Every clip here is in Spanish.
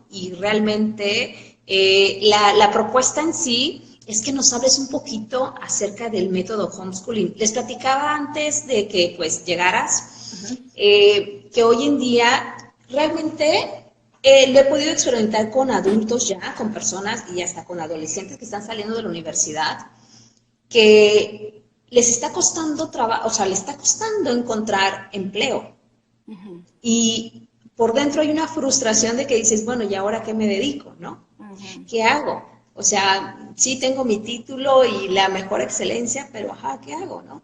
y realmente la propuesta en sí es que nos hables un poquito acerca del método homeschooling. Les platicaba antes de que pues llegaras, que hoy en día realmente lo he podido experimentar con adultos ya, con personas y hasta con adolescentes que están saliendo de la universidad, que les está costando trabajo, o sea, les está costando encontrar empleo. Y por dentro hay una frustración de que dices, bueno, ¿y ahora qué me dedico, no? ¿Qué hago? O sea, sí tengo mi título y la mejor excelencia, pero ajá, ¿qué hago, no?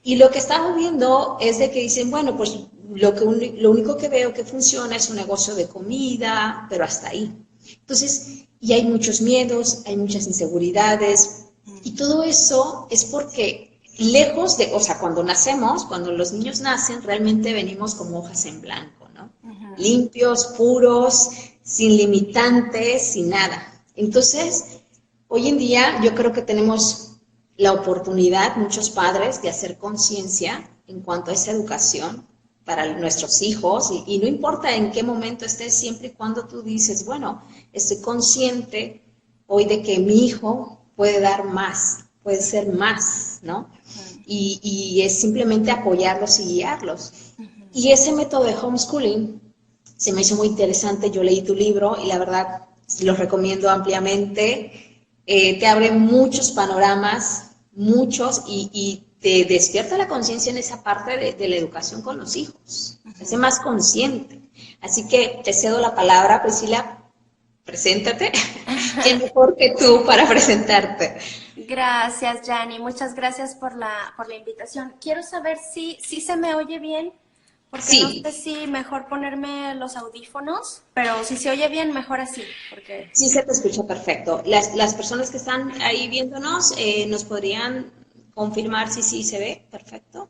Y lo que estamos viendo es de que dicen, bueno, pues lo único que veo que funciona es un negocio de comida, pero hasta ahí. Entonces, y hay muchos miedos, hay muchas inseguridades, y todo eso es porque lejos de, o sea, cuando nacemos, cuando los niños nacen, realmente venimos como hojas en blanco, ¿no? Limpios, puros, sin limitantes, sin nada. Entonces, hoy en día yo creo que tenemos la oportunidad, muchos padres, de hacer conciencia en cuanto a esa educación para nuestros hijos y no importa en qué momento estés, siempre y cuando tú dices, bueno, estoy consciente hoy de que mi hijo puede dar más, puede ser más, ¿no? Y es simplemente apoyarlos y guiarlos. Y ese método de homeschooling se me hizo muy interesante, yo leí tu libro y la verdad los recomiendo ampliamente, te abre muchos panoramas, muchos, y te despierta la conciencia en esa parte de la educación con los hijos, te hace más consciente. Así que te cedo la palabra, Priscila, preséntate, ¿quién mejor que tú para presentarte? Gracias, Yanni. Muchas gracias por la invitación. Quiero saber si se me oye bien, porque no Sí, sé si mejor ponerme los audífonos, pero si se oye bien, mejor así, porque sí se te escucha perfecto. Las personas que están ahí viéndonos nos podrían confirmar si sí se ve perfecto.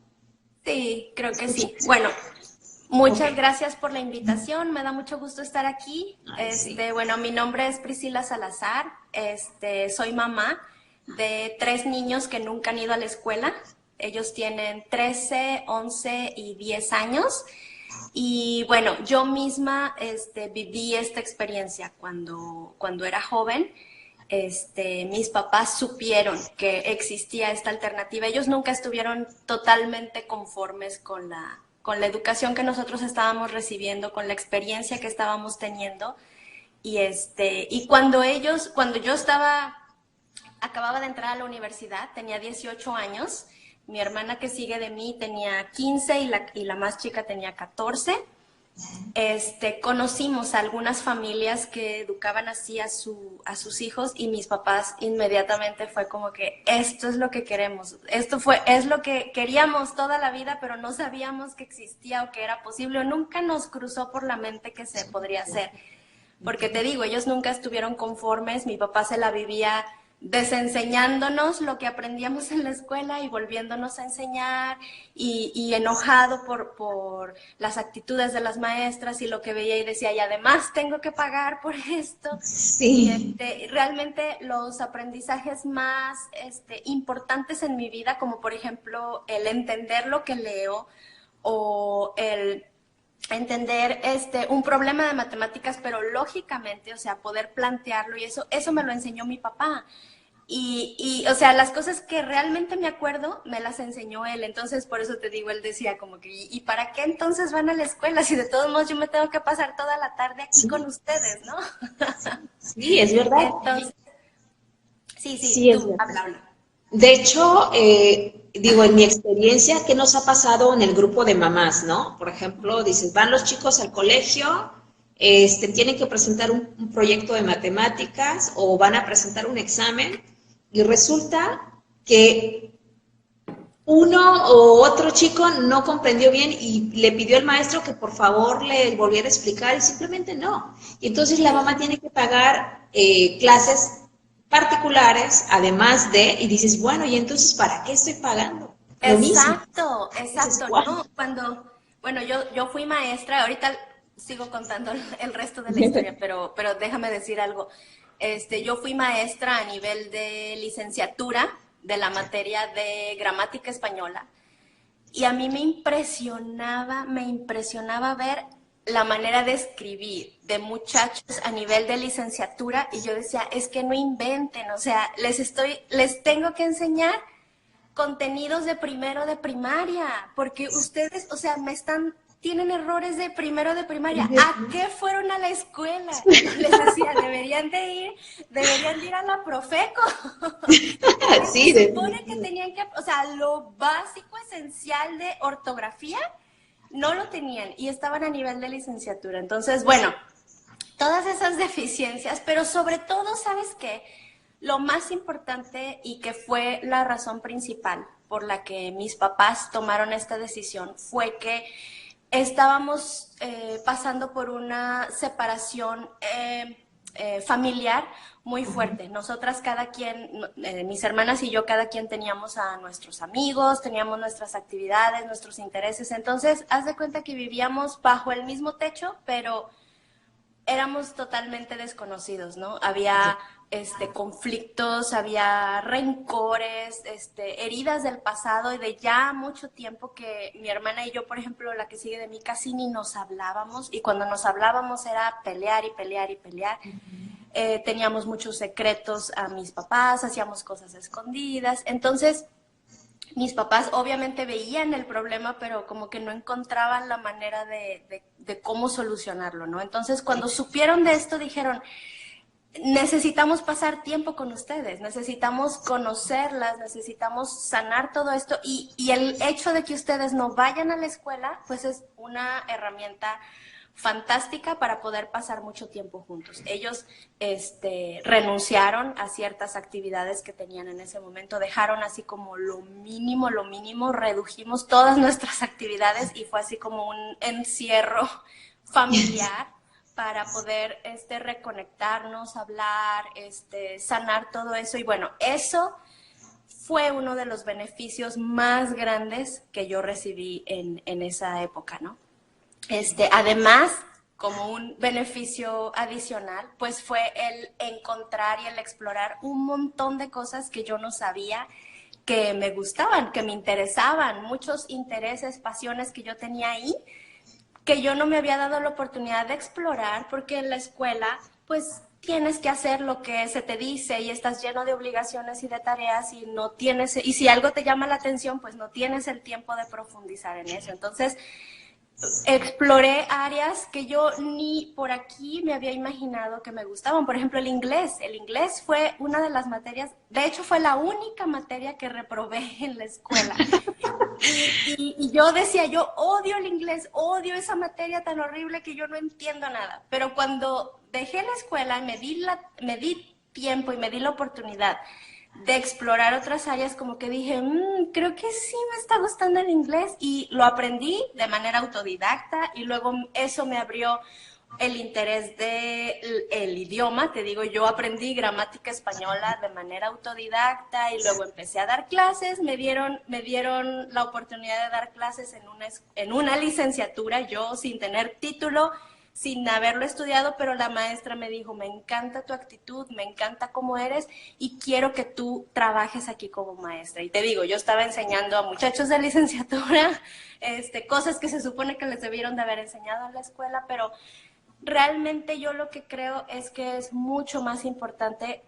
sí, creo que sí. ¿Escuchas? Bueno, Ok. muchas gracias por la invitación. Me da mucho gusto estar aquí. Ay, sí. Bueno, mi nombre es Priscila Salazar. Soy mamá de 3 niños que nunca han ido a la escuela. Ellos tienen 13, 11 y 10 años. Y bueno, yo misma viví esta experiencia cuando era joven. Mis papás supieron que existía esta alternativa. Ellos nunca estuvieron totalmente conformes con la educación que nosotros estábamos recibiendo, con la experiencia que estábamos teniendo. Y cuando yo acababa de entrar a la universidad, tenía 18 años, mi hermana que sigue de mí tenía 15 y la más chica tenía 14. Conocimos a algunas familias que educaban así a sus hijos y mis papás inmediatamente fue como que esto es lo que queremos, es lo que queríamos toda la vida, pero no sabíamos que existía o que era posible, o nunca nos cruzó por la mente que se podría hacer. Porque te digo, ellos nunca estuvieron conformes, mi papá se la vivía desenseñándonos lo que aprendíamos en la escuela y volviéndonos a enseñar y enojado por las actitudes de las maestras y lo que veía y decía, y además tengo que pagar por esto. Y Sí. realmente los aprendizajes más importantes en mi vida, como por ejemplo el entender lo que leo o el entender un problema de matemáticas, pero lógicamente, o sea, poder plantearlo y eso me lo enseñó mi papá. O sea, las cosas que realmente me acuerdo, me las enseñó él. Entonces, por eso te digo, él decía como que, ¿y para qué entonces van a la escuela? Si de todos modos yo me tengo que pasar toda la tarde aquí con Sí, ustedes, ¿no? sí, es verdad. Entonces, sí, Sí, es tú, verdad. habla. De hecho, digo, en mi experiencia, ¿qué nos ha pasado en el grupo de mamás, no? Por ejemplo, dices, van los chicos al colegio, tienen que presentar un proyecto de matemáticas o van a presentar un examen y resulta que uno o otro chico no comprendió bien y le pidió al maestro que por favor le volviera a explicar y simplemente no. Y entonces la mamá tiene que pagar clases particulares, además de, y dices, bueno, ¿y entonces para qué estoy pagando? Lo mismo. Exacto, Dices, exacto, wow. ¿no? Bueno, yo fui maestra, ahorita sigo contando el resto de la historia, pero déjame decir algo. Yo fui maestra a nivel de licenciatura de la materia de gramática española y a mí me impresionaba ver la manera de escribir de muchachos a nivel de licenciatura y yo decía, es que no inventen, o sea, les tengo que enseñar contenidos de primero de primaria, porque ustedes, o sea, tienen errores de primero de primaria. ¿A qué fueron a la escuela? Y yo les decía, deberían de ir a la Profeco. Sí, Se supone que tenían que, o sea, lo básico, esencial de ortografía, no lo tenían y estaban a nivel de licenciatura. Entonces, bueno, todas esas deficiencias, pero sobre todo, ¿sabes qué? Lo más importante y que fue la razón principal por la que mis papás tomaron esta decisión fue que estábamos pasando por una separación familiar muy fuerte. Nosotras cada quien, mis hermanas y yo, cada quien teníamos a nuestros amigos, teníamos nuestras actividades, nuestros intereses. Entonces, haz de cuenta que vivíamos bajo el mismo techo, pero éramos totalmente desconocidos, ¿no? Había conflictos, había rencores, heridas del pasado y de ya mucho tiempo que mi hermana y yo, por ejemplo, la que sigue de mí, casi ni nos hablábamos y cuando nos hablábamos era pelear y pelear y pelear. Teníamos muchos secretos a mis papás, hacíamos cosas escondidas, entonces mis papás obviamente veían el problema, pero como que no encontraban la manera de cómo solucionarlo, ¿no? Entonces, cuando supieron de esto, dijeron, necesitamos pasar tiempo con ustedes, necesitamos conocerlas, necesitamos sanar todo esto, y el hecho de que ustedes no vayan a la escuela, pues es una herramienta fantástica para poder pasar mucho tiempo juntos. Ellos renunciaron a ciertas actividades que tenían en ese momento, dejaron así como lo mínimo, redujimos todas nuestras actividades y fue así como un encierro familiar para poder reconectarnos, hablar, sanar todo eso. Y bueno, eso fue uno de los beneficios más grandes que yo recibí en esa época, ¿no? Además, como un beneficio adicional, pues fue el encontrar y el explorar un montón de cosas que yo no sabía que me gustaban, que me interesaban, muchos intereses, pasiones que yo tenía ahí, que yo no me había dado la oportunidad de explorar porque en la escuela, pues tienes que hacer lo que se te dice y estás lleno de obligaciones y de tareas y no tienes, y si algo te llama la atención, pues no tienes el tiempo de profundizar en eso. Entonces, exploré áreas que yo ni por aquí me había imaginado que me gustaban. Por ejemplo, el inglés. El inglés fue una de las materias, de hecho fue la única materia que reprobé en la escuela. Y yo decía, yo odio el inglés, odio esa materia tan horrible que yo no entiendo nada. Pero cuando dejé la escuela y me di tiempo y me di la oportunidad de explorar otras áreas, como que dije, creo que sí me está gustando el inglés y lo aprendí de manera autodidacta y luego eso me abrió el interés del idioma. Te digo, yo aprendí gramática española de manera autodidacta y luego empecé a dar clases, me dieron la oportunidad de dar clases en una licenciatura, yo sin tener título, sin haberlo estudiado, pero la maestra me dijo, me encanta tu actitud, me encanta cómo eres y quiero que tú trabajes aquí como maestra. Y te digo, yo estaba enseñando a muchachos de licenciatura, cosas que se supone que les debieron de haber enseñado en la escuela, pero realmente yo lo que creo es que es mucho más importante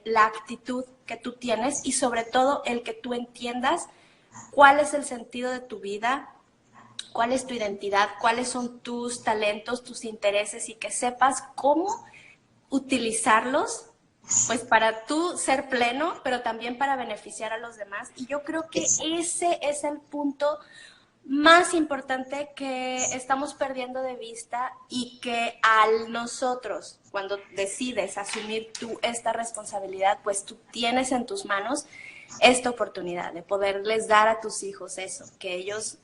la actitud que tú tienes y sobre todo el que tú entiendas cuál es el sentido de tu vida, cuál es tu identidad, cuáles son tus talentos, tus intereses y que sepas cómo utilizarlos pues para tú ser pleno, pero también para beneficiar a los demás. Y yo creo que ese es el punto más importante que estamos perdiendo de vista y que al nosotros, cuando decides asumir tú esta responsabilidad, pues tú tienes en tus manos esta oportunidad de poderles dar a tus hijos eso, que ellos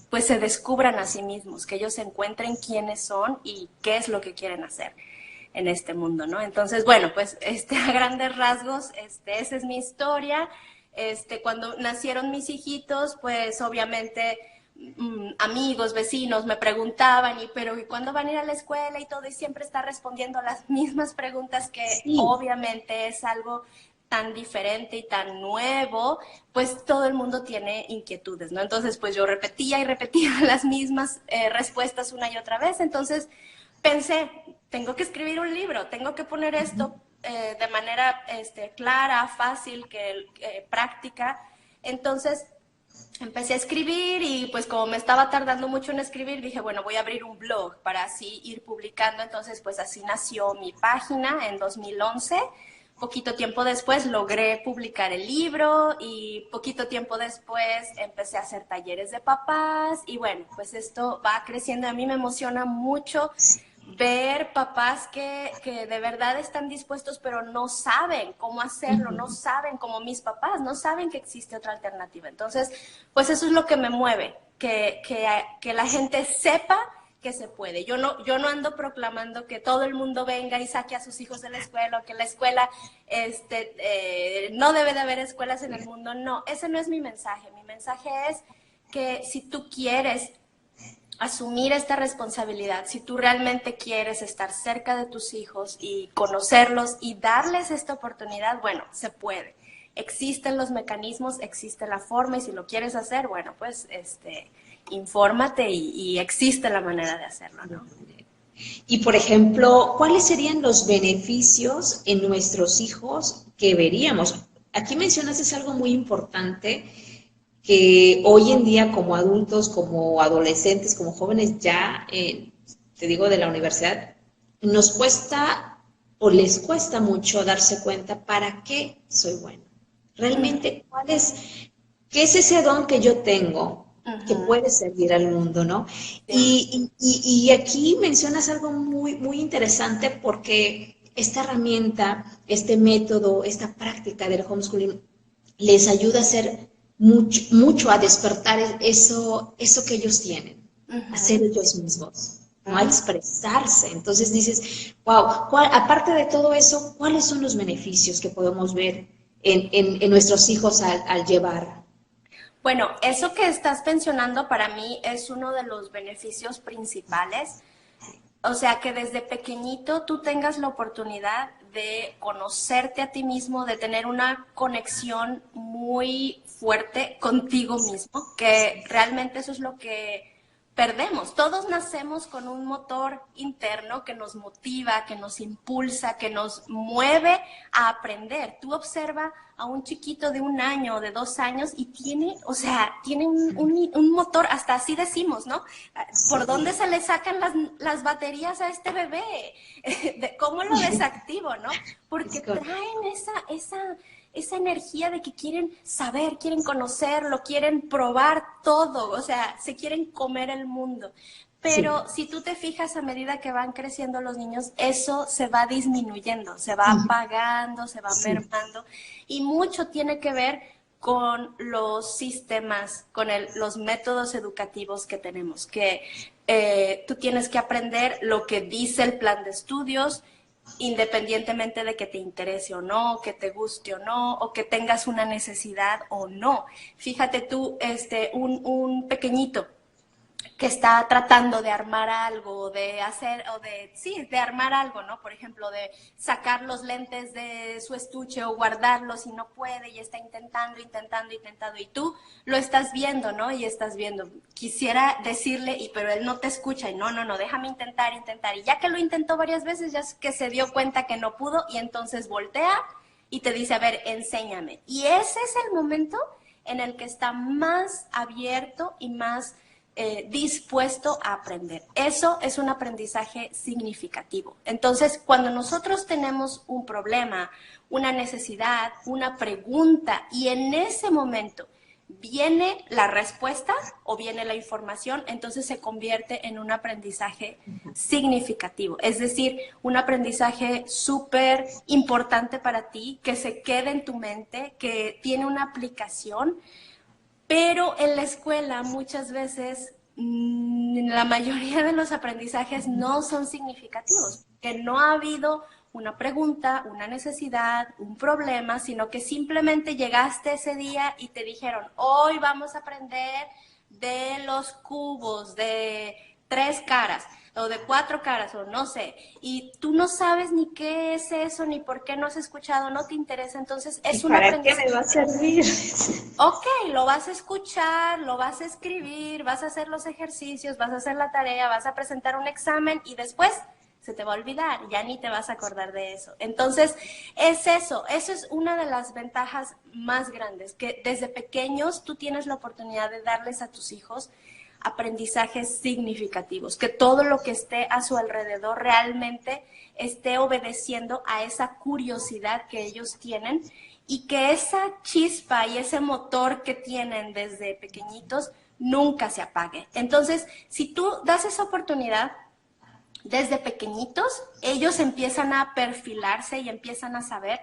pues se descubran a sí mismos, que ellos encuentren quiénes son y qué es lo que quieren hacer en este mundo, ¿no? Entonces, bueno, pues a grandes rasgos, esa es mi historia. Cuando nacieron mis hijitos, pues obviamente amigos, vecinos me preguntaban, pero ¿y cuándo van a ir a la escuela y todo? Y siempre está respondiendo las mismas preguntas que Sí. obviamente es algo tan diferente y tan nuevo, pues todo el mundo tiene inquietudes, ¿no? Entonces, pues yo repetía y repetía las mismas respuestas una y otra vez. Entonces, pensé, tengo que escribir un libro, tengo que poner esto de manera clara, fácil, práctica. Entonces, empecé a escribir y pues como me estaba tardando mucho en escribir, dije, bueno, voy a abrir un blog para así ir publicando. Entonces, pues así nació mi página en 2011. Poquito tiempo después logré publicar el libro y poquito tiempo después empecé a hacer talleres de papás y bueno, pues esto va creciendo. A mí me emociona mucho ver papás que de verdad están dispuestos, pero no saben cómo hacerlo, no saben como mis papás, no saben que existe otra alternativa. Entonces, pues eso es lo que me mueve, que la gente sepa que se puede. Yo no ando proclamando que todo el mundo venga y saque a sus hijos de la escuela, o que la escuela, no debe de haber escuelas en el mundo. No, ese no es mi mensaje. Mi mensaje es que si tú quieres asumir esta responsabilidad, si tú realmente quieres estar cerca de tus hijos y conocerlos y darles esta oportunidad, bueno, se puede. Existen los mecanismos, existe la forma y si lo quieres hacer, bueno, pues infórmate y existe la manera de hacerlo, ¿no? Y, por ejemplo, ¿cuáles serían los beneficios en nuestros hijos que veríamos? Aquí mencionas es algo muy importante que hoy en día como adultos, como adolescentes, como jóvenes ya, te digo, de la universidad, nos cuesta o les cuesta mucho darse cuenta para qué soy bueno. Realmente, ¿qué es ese don que yo tengo que puede servir al mundo, ¿no? Sí. Y aquí mencionas algo muy, muy interesante porque esta herramienta, este método, esta práctica del homeschooling les ayuda a hacer mucho a despertar eso que ellos tienen, a ser ellos mismos, ¿no? A expresarse. Entonces dices, wow, aparte de todo eso, ¿cuáles son los beneficios que podemos ver en nuestros hijos al llevar? Bueno, eso que estás mencionando para mí es uno de los beneficios principales. O sea, que desde pequeñito tú tengas la oportunidad de conocerte a ti mismo, de tener una conexión muy fuerte contigo mismo, que realmente eso es lo que perdemos. Todos nacemos con un motor interno que nos motiva, que nos impulsa, que nos mueve a aprender. Tú observa a un chiquito de 1 año o de 2 años y tiene, o sea, tiene un motor, hasta así decimos, ¿no? ¿Por dónde se le sacan las baterías a este bebé? ¿Cómo lo desactivo, no? Porque traen esa energía de que quieren saber, quieren conocerlo, quieren probar todo, o sea, se quieren comer el mundo. Pero si tú te fijas, a medida que van creciendo los niños, eso se va disminuyendo, se va apagando, se va mermando, y mucho tiene que ver con los sistemas, con los métodos educativos que tenemos, que tú tienes que aprender lo que dice el plan de estudios, independientemente de que te interese o no, que te guste o no, o que tengas una necesidad o no. Fíjate tú, un pequeñito que está tratando de armar algo, de hacer, de armar algo, ¿no? Por ejemplo, de sacar los lentes de su estuche o guardarlos y no puede y está intentando, y tú lo estás viendo, ¿no? Y estás viendo, quisiera decirle, pero él no te escucha y no, déjame intentar, y ya que lo intentó varias veces, ya es que se dio cuenta que no pudo y entonces voltea y te dice, a ver, enséñame. Y ese es el momento en el que está más abierto y más dispuesto a aprender. Eso es un aprendizaje significativo. Entonces, cuando nosotros tenemos un problema, una necesidad, una pregunta, y en ese momento viene la respuesta o viene la información, entonces se convierte en un aprendizaje significativo. Es decir, un aprendizaje súper importante para ti, que se quede en tu mente, que tiene una aplicación. Pero en la escuela muchas veces la mayoría de los aprendizajes no son significativos, que no ha habido una pregunta, una necesidad, un problema, sino que simplemente llegaste ese día y te dijeron, hoy vamos a aprender de los cubos, de 3 caras. o de 4 caras, o no sé, y tú no sabes ni qué es eso, ni por qué no has escuchado, no te interesa, entonces es ¿Y un para qué aprendizaje. me va a servir? Ok, lo vas a escuchar, lo vas a escribir, vas a hacer los ejercicios, vas a hacer la tarea, vas a presentar un examen y después se te va a olvidar, ya ni te vas a acordar de eso. Entonces, eso es una de las ventajas más grandes, que desde pequeños tú tienes la oportunidad de darles a tus hijos aprendizajes significativos, que todo lo que esté a su alrededor realmente esté obedeciendo a esa curiosidad que ellos tienen y que esa chispa y ese motor que tienen desde pequeñitos nunca se apague. Entonces, si tú das esa oportunidad, desde pequeñitos, ellos empiezan a perfilarse y empiezan a saber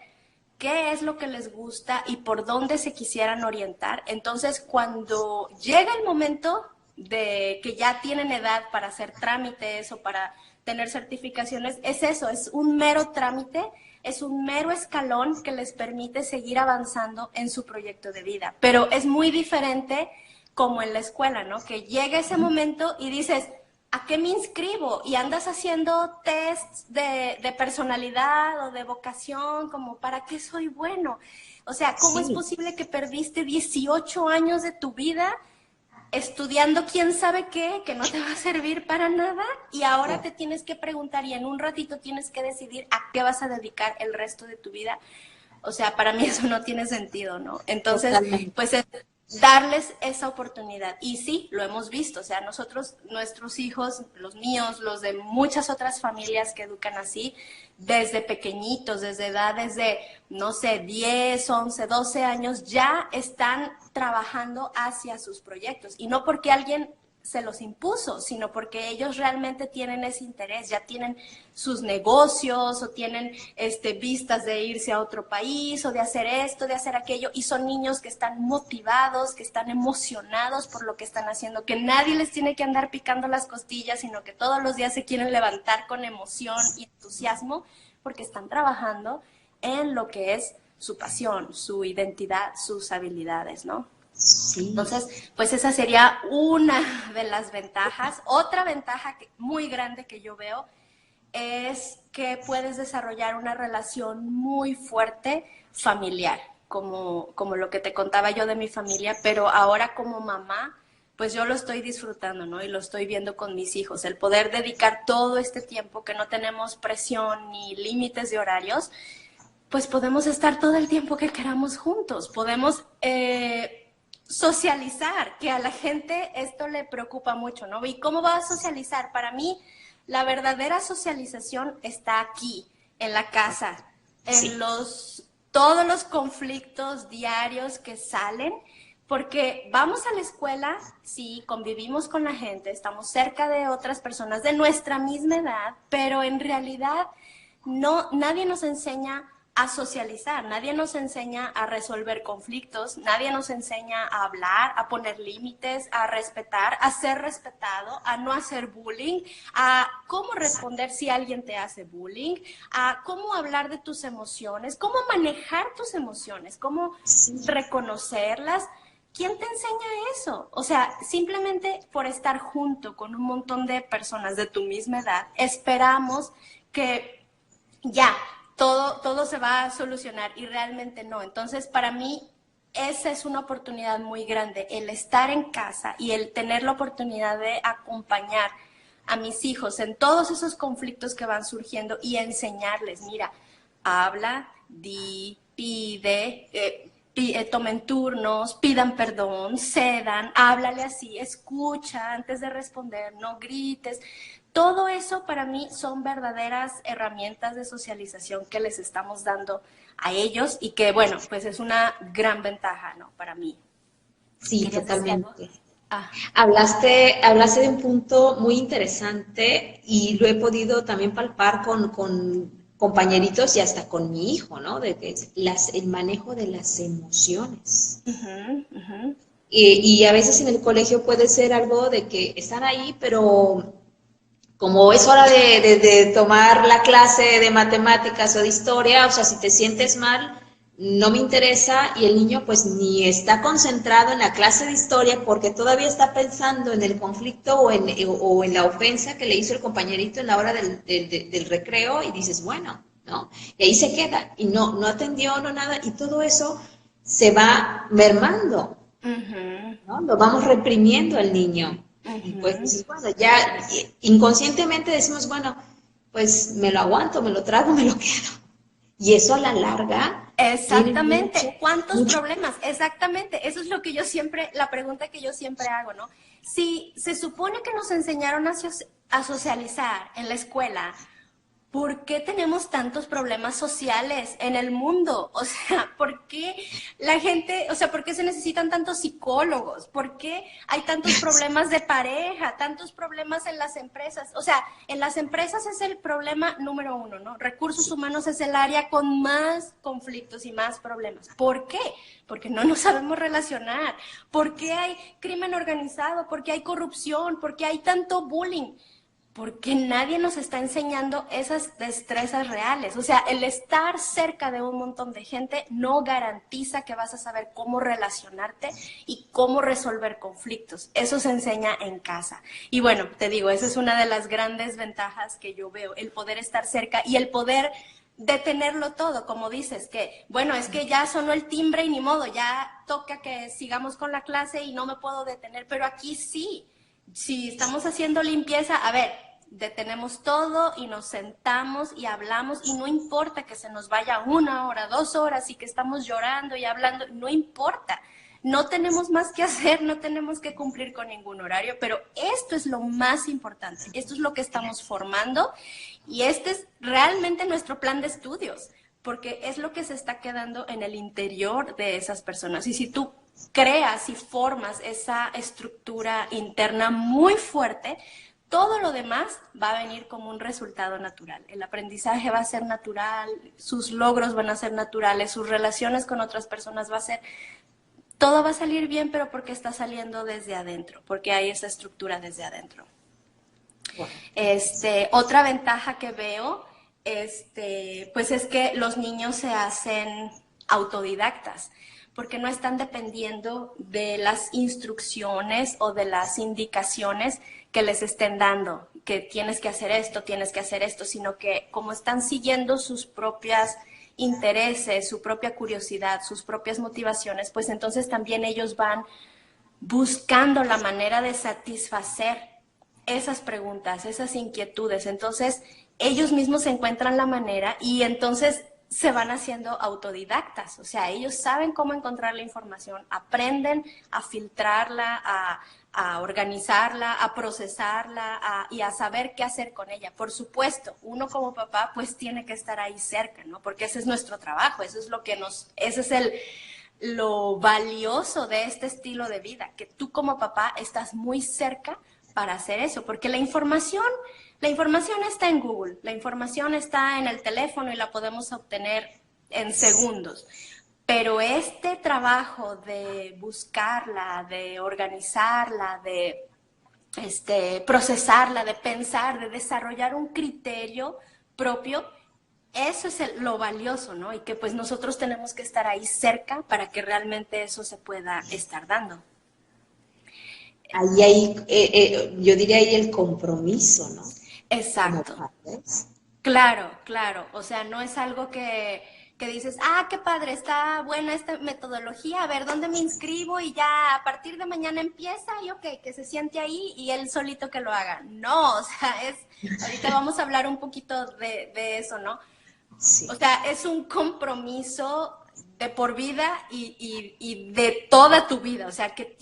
qué es lo que les gusta y por dónde se quisieran orientar. Entonces, cuando llega el momento de que ya tienen edad para hacer trámites o para tener certificaciones, es eso, es un mero trámite, es un mero escalón que les permite seguir avanzando en su proyecto de vida. Pero es muy diferente como en la escuela, ¿no? Que llega ese momento y dices, ¿a qué me inscribo? Y andas haciendo tests de personalidad o de vocación, como ¿para qué soy bueno? O sea, ¿cómo es posible que perdiste 18 años de tu vida estudiando quién sabe qué, que no te va a servir para nada? Y ahora te tienes que preguntar y en un ratito tienes que decidir a qué vas a dedicar el resto de tu vida. O sea, para mí eso no tiene sentido, ¿no? Entonces, Totalmente. pues es darles esa oportunidad. Y sí, lo hemos visto, o sea, nosotros, nuestros hijos, los míos, los de muchas otras familias que educan así, desde pequeñitos, desde edades de, no sé, 10, 11, 12 años, ya están trabajando hacia sus proyectos. Y no porque alguien se los impuso, sino porque ellos realmente tienen ese interés, ya tienen sus negocios o tienen vistas de irse a otro país o de hacer esto, de hacer aquello, y son niños que están motivados, que están emocionados por lo que están haciendo, que nadie les tiene que andar picando las costillas, sino que todos los días se quieren levantar con emoción y entusiasmo porque están trabajando en lo que es su pasión, su identidad, sus habilidades, ¿no? Sí. Entonces, pues esa sería una de las ventajas. Otra ventaja muy grande que yo veo es que puedes desarrollar una relación muy fuerte familiar, como lo que te contaba yo de mi familia, pero ahora como mamá, pues yo lo estoy disfrutando, ¿no? Y lo estoy viendo con mis hijos, el poder dedicar todo este tiempo que no tenemos presión ni límites de horarios, pues podemos estar todo el tiempo que queramos juntos, podemos socializar, que a la gente esto le preocupa mucho, ¿no? ¿Y cómo va a socializar? Para mí, la verdadera socialización está aquí, en la casa, en todos los conflictos diarios que salen, porque vamos a la escuela, sí, convivimos con la gente, estamos cerca de otras personas de nuestra misma edad, pero en realidad nadie nos enseña a socializar, nadie nos enseña a resolver conflictos, nadie nos enseña a hablar, a poner límites, a respetar, a ser respetado, a no hacer bullying, a cómo responder si alguien te hace bullying, a cómo hablar de tus emociones, cómo manejar tus emociones, cómo reconocerlas. ¿Quién te enseña eso? O sea, simplemente por estar junto con un montón de personas de tu misma edad, esperamos que ya todo se va a solucionar y realmente no. Entonces, para mí, esa es una oportunidad muy grande, el estar en casa y el tener la oportunidad de acompañar a mis hijos en todos esos conflictos que van surgiendo y enseñarles, mira, habla, di, pide, tomen turnos, pidan perdón, cedan, háblale así, escucha antes de responder, no grites. Todo eso para mí son verdaderas herramientas de socialización que les estamos dando a ellos y que, bueno, pues es una gran ventaja, ¿no? Para mí. Sí, totalmente. Ah. Hablaste de un punto muy interesante y lo he podido también palpar con compañeritos y hasta con mi hijo, ¿no? De que el manejo de las emociones. Y a veces en el colegio puede ser algo de que están ahí, pero como es hora de tomar la clase de matemáticas o de historia, o sea, si te sientes mal, no me interesa, y el niño pues ni está concentrado en la clase de historia porque todavía está pensando en el conflicto o en la ofensa que le hizo el compañerito en la hora del recreo, y dices, bueno, ¿no? Y ahí se queda, y no atendió, no nada, y todo eso se va mermando, ¿no? Lo vamos reprimiendo al niño. Y pues dices, bueno, ya inconscientemente decimos, bueno, pues me lo aguanto, me lo trago, me lo quedo. Y eso a la larga exactamente. ¿Cuántos problemas? Exactamente. Eso es lo que yo siempre, la pregunta que yo siempre hago, ¿no? Si se supone que nos enseñaron a socializar en la escuela, ¿por qué tenemos tantos problemas sociales en el mundo? O sea, ¿por qué la gente, o sea, por qué se necesitan tantos psicólogos? ¿Por qué hay tantos problemas de pareja, tantos problemas en las empresas? O sea, en las empresas es el problema número uno, ¿no? Recursos humanos es el área con más conflictos y más problemas. ¿Por qué? Porque no nos sabemos relacionar. ¿Por qué hay crimen organizado? ¿Por qué hay corrupción? ¿Por qué hay tanto bullying? Porque nadie nos está enseñando esas destrezas reales. O sea, el estar cerca de un montón de gente no garantiza que vas a saber cómo relacionarte y cómo resolver conflictos. Eso se enseña en casa. Y bueno, te digo, esa es una de las grandes ventajas que yo veo, el poder estar cerca y el poder detenerlo todo, como dices, que bueno, es que ya sonó el timbre y ni modo, ya toca que sigamos con la clase y no me puedo detener, pero aquí sí. Si estamos haciendo limpieza, a ver, detenemos todo y nos sentamos y hablamos, y no importa que se nos vaya 1 hora, 2 horas y que estamos llorando y hablando, no importa. No tenemos más que hacer, no tenemos que cumplir con ningún horario, pero esto es lo más importante, esto es lo que estamos formando, y este es realmente nuestro plan de estudios, porque es lo que se está quedando en el interior de esas personas. Y si tú creas y formas esa estructura interna muy fuerte, todo lo demás va a venir como un resultado natural. El aprendizaje va a ser natural, sus logros van a ser naturales, sus relaciones con otras personas va a ser... Todo va a salir bien, pero porque está saliendo desde adentro, porque hay esa estructura desde adentro. Otra ventaja que veo, pues es que los niños se hacen autodidactas, porque no están dependiendo de las instrucciones o de las indicaciones que les estén dando, que tienes que hacer esto, sino que como están siguiendo sus propias intereses, su propia curiosidad, sus propias motivaciones, pues entonces también ellos van buscando la manera de satisfacer esas preguntas, esas inquietudes. Entonces ellos mismos se encuentran la manera y entonces se van haciendo autodidactas, o sea, ellos saben cómo encontrar la información, aprenden a filtrarla, a organizarla, a procesarla y a saber qué hacer con ella. Por supuesto, uno como papá pues tiene que estar ahí cerca, ¿no? Porque ese es nuestro trabajo, eso es lo que ese es lo valioso de este estilo de vida, que tú como papá estás muy cerca para hacer eso, porque la información está en Google, la información está en el teléfono y la podemos obtener en segundos. Pero este trabajo de buscarla, de organizarla, de procesarla, de pensar, de desarrollar un criterio propio, eso es lo valioso, ¿no? Y que pues nosotros tenemos que estar ahí cerca para que realmente eso se pueda estar dando. Ahí hay, yo diría ahí el compromiso, ¿no? Exacto. Claro, claro. O sea, no es algo que dices, ah, qué padre, está buena esta metodología, a ver, ¿dónde me inscribo? Y ya a partir de mañana empieza y ok, que se siente ahí y él solito que lo haga. No, o sea, ahorita vamos a hablar un poquito de eso, ¿no? Sí. O sea, es un compromiso de por vida y de toda tu vida, o sea, que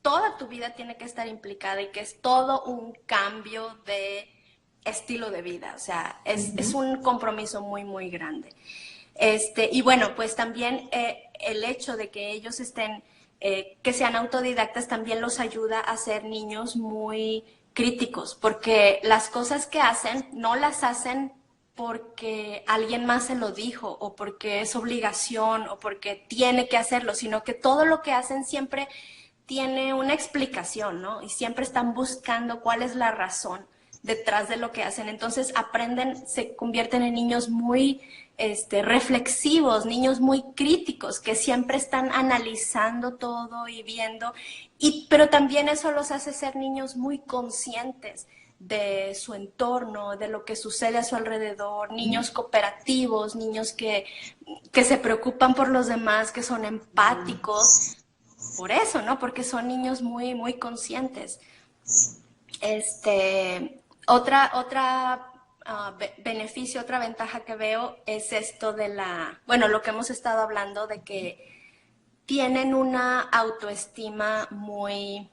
toda tu vida tiene que estar implicada y que es todo un cambio de estilo de vida, o sea, es un compromiso muy, muy grande. Y bueno, pues también el hecho de que ellos que sean autodidactas también los ayuda a ser niños muy críticos, porque las cosas que hacen no las hacen porque alguien más se lo dijo o porque es obligación o porque tiene que hacerlo, sino que todo lo que hacen siempre tiene una explicación, ¿no? Y siempre están buscando cuál es la razón detrás de lo que hacen. Entonces aprenden, se convierten en niños muy reflexivos, niños muy críticos, que siempre están analizando todo y viendo, pero también eso los hace ser niños muy conscientes de su entorno, de lo que sucede a su alrededor, niños cooperativos, niños que se preocupan por los demás, que son empáticos, por eso, ¿no? Porque son niños muy, muy conscientes. Otra beneficio, otra ventaja que veo es esto de lo que hemos estado hablando, de que tienen una autoestima muy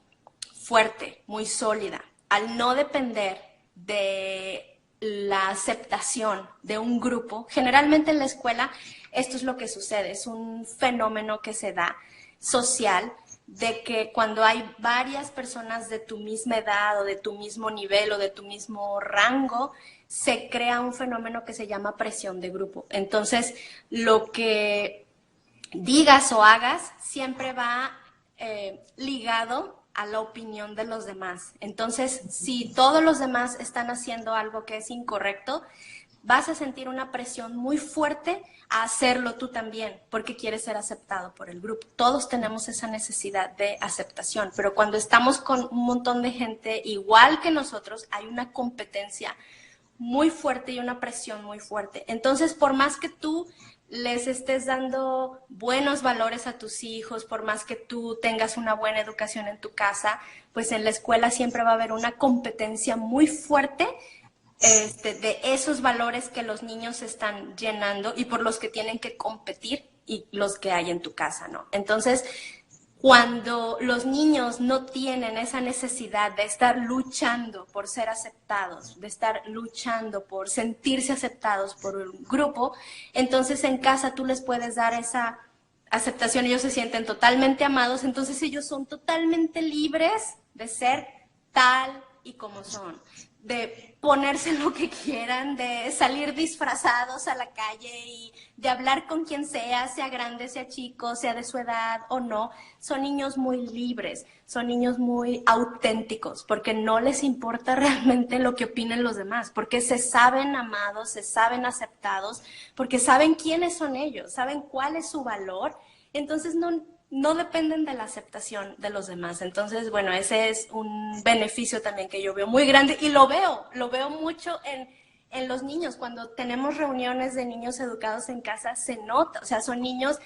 fuerte, muy sólida, al no depender de la aceptación de un grupo. Generalmente en la escuela esto es lo que sucede, es un fenómeno que se da social, de que cuando hay varias personas de tu misma edad o de tu mismo nivel o de tu mismo rango, se crea un fenómeno que se llama presión de grupo. Entonces, lo que digas o hagas siempre va ligado a la opinión de los demás. Entonces, si todos los demás están haciendo algo que es incorrecto, vas a sentir una presión muy fuerte a hacerlo tú también, porque quieres ser aceptado por el grupo. Todos tenemos esa necesidad de aceptación, pero cuando estamos con un montón de gente igual que nosotros, hay una competencia muy fuerte y una presión muy fuerte. Entonces, por más que tú les estés dando buenos valores a tus hijos, por más que tú tengas una buena educación en tu casa, pues en la escuela siempre va a haber una competencia muy fuerte de esos valores que los niños están llenando y por los que tienen que competir y los que hay en tu casa, ¿no? Entonces, cuando los niños no tienen esa necesidad de estar luchando por ser aceptados, de estar luchando por sentirse aceptados por un grupo, entonces en casa tú les puedes dar esa aceptación, ellos se sienten totalmente amados, entonces ellos son totalmente libres de ser tal y como son, de ponerse lo que quieran, de salir disfrazados a la calle y de hablar con quien sea grande, sea chico, sea de su edad o no. Son niños muy libres, son niños muy auténticos, porque no les importa realmente lo que opinen los demás, porque se saben amados, se saben aceptados, porque saben quiénes son ellos, saben cuál es su valor, entonces no dependen de la aceptación de los demás. Entonces, bueno, ese es un beneficio también que yo veo muy grande y lo veo mucho en los niños. Cuando tenemos reuniones de niños educados en casa, se nota, o sea, son niños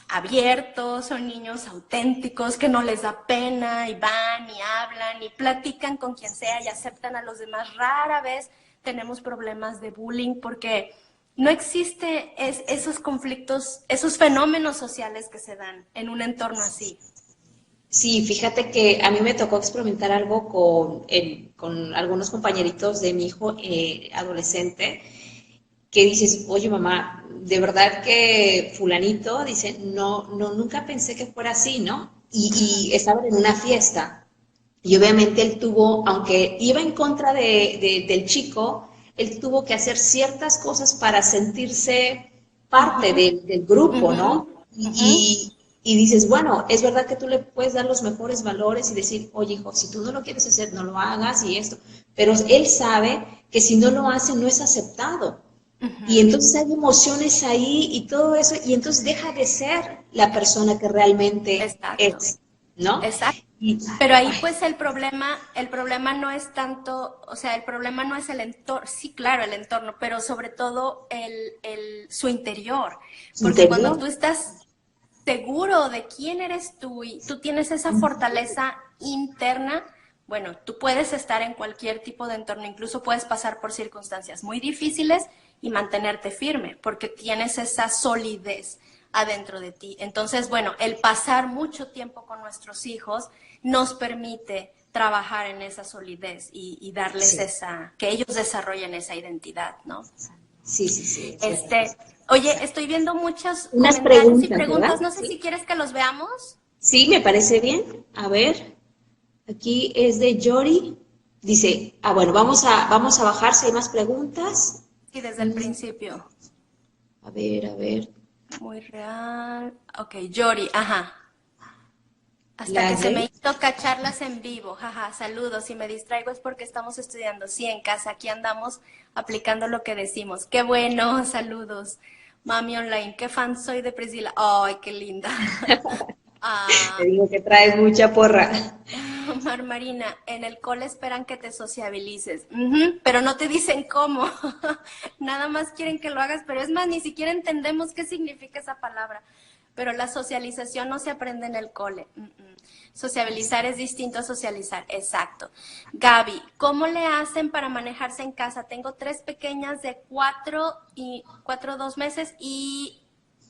abiertos, son niños auténticos, que no les da pena y van y hablan y platican con quien sea y aceptan a los demás. Rara vez tenemos problemas de bullying porque no existe esos conflictos, esos fenómenos sociales que se dan en un entorno así. Sí, fíjate que a mí me tocó experimentar algo con algunos compañeritos de mi hijo adolescente, que dices, oye mamá, de verdad que fulanito, dice, nunca pensé que fuera así, ¿no? Y estaban en una fiesta, y obviamente él tuvo, aunque iba en contra del chico, él tuvo que hacer ciertas cosas para sentirse parte del grupo, ¿no? Y dices, bueno, es verdad que tú le puedes dar los mejores valores y decir, oye, hijo, si tú no lo quieres hacer, no lo hagas y esto. Pero él sabe que si no lo hace, no es aceptado. Y entonces hay emociones ahí y todo eso, y entonces deja de ser la persona que realmente Exacto. es, ¿no? Exacto. Pero ahí pues el problema no es tanto, o sea, el problema no es el entorno, sí, claro, el entorno, pero sobre todo su interior. Porque cuando tú estás seguro de quién eres tú y tú tienes esa fortaleza interna, bueno, tú puedes estar en cualquier tipo de entorno, incluso puedes pasar por circunstancias muy difíciles y mantenerte firme, porque tienes esa solidez adentro de ti. Entonces, bueno, el pasar mucho tiempo con nuestros hijos nos permite trabajar en esa solidez y darles que ellos desarrollen esa identidad, ¿no? Sí. Oye, estoy viendo muchos unas comentarios y preguntas, preguntas, ¿verdad? no sé si quieres que los veamos. Sí, me parece bien. A ver, aquí es de Yori. Dice, bueno, vamos a bajar si hay más preguntas. Sí, desde el principio. A ver. Muy real. Ok, Yori, ajá. Hasta que se me hizo cacharlas en vivo. Jaja, saludos. Si me distraigo es porque estamos estudiando. Sí, en casa. Aquí andamos aplicando lo que decimos. Qué bueno, saludos. Mami Online, qué fan soy de Priscila. Ay, qué linda. Te digo que traes mucha porra. Mar Marina, en el cole esperan que te sociabilices, pero no te dicen cómo. Nada más quieren que lo hagas, pero es más, ni siquiera entendemos qué significa esa palabra. Pero la socialización no se aprende en el cole. Sociabilizar es distinto a socializar, exacto. Gaby, ¿cómo le hacen para manejarse en casa? Tengo 3 pequeñas de 2 meses y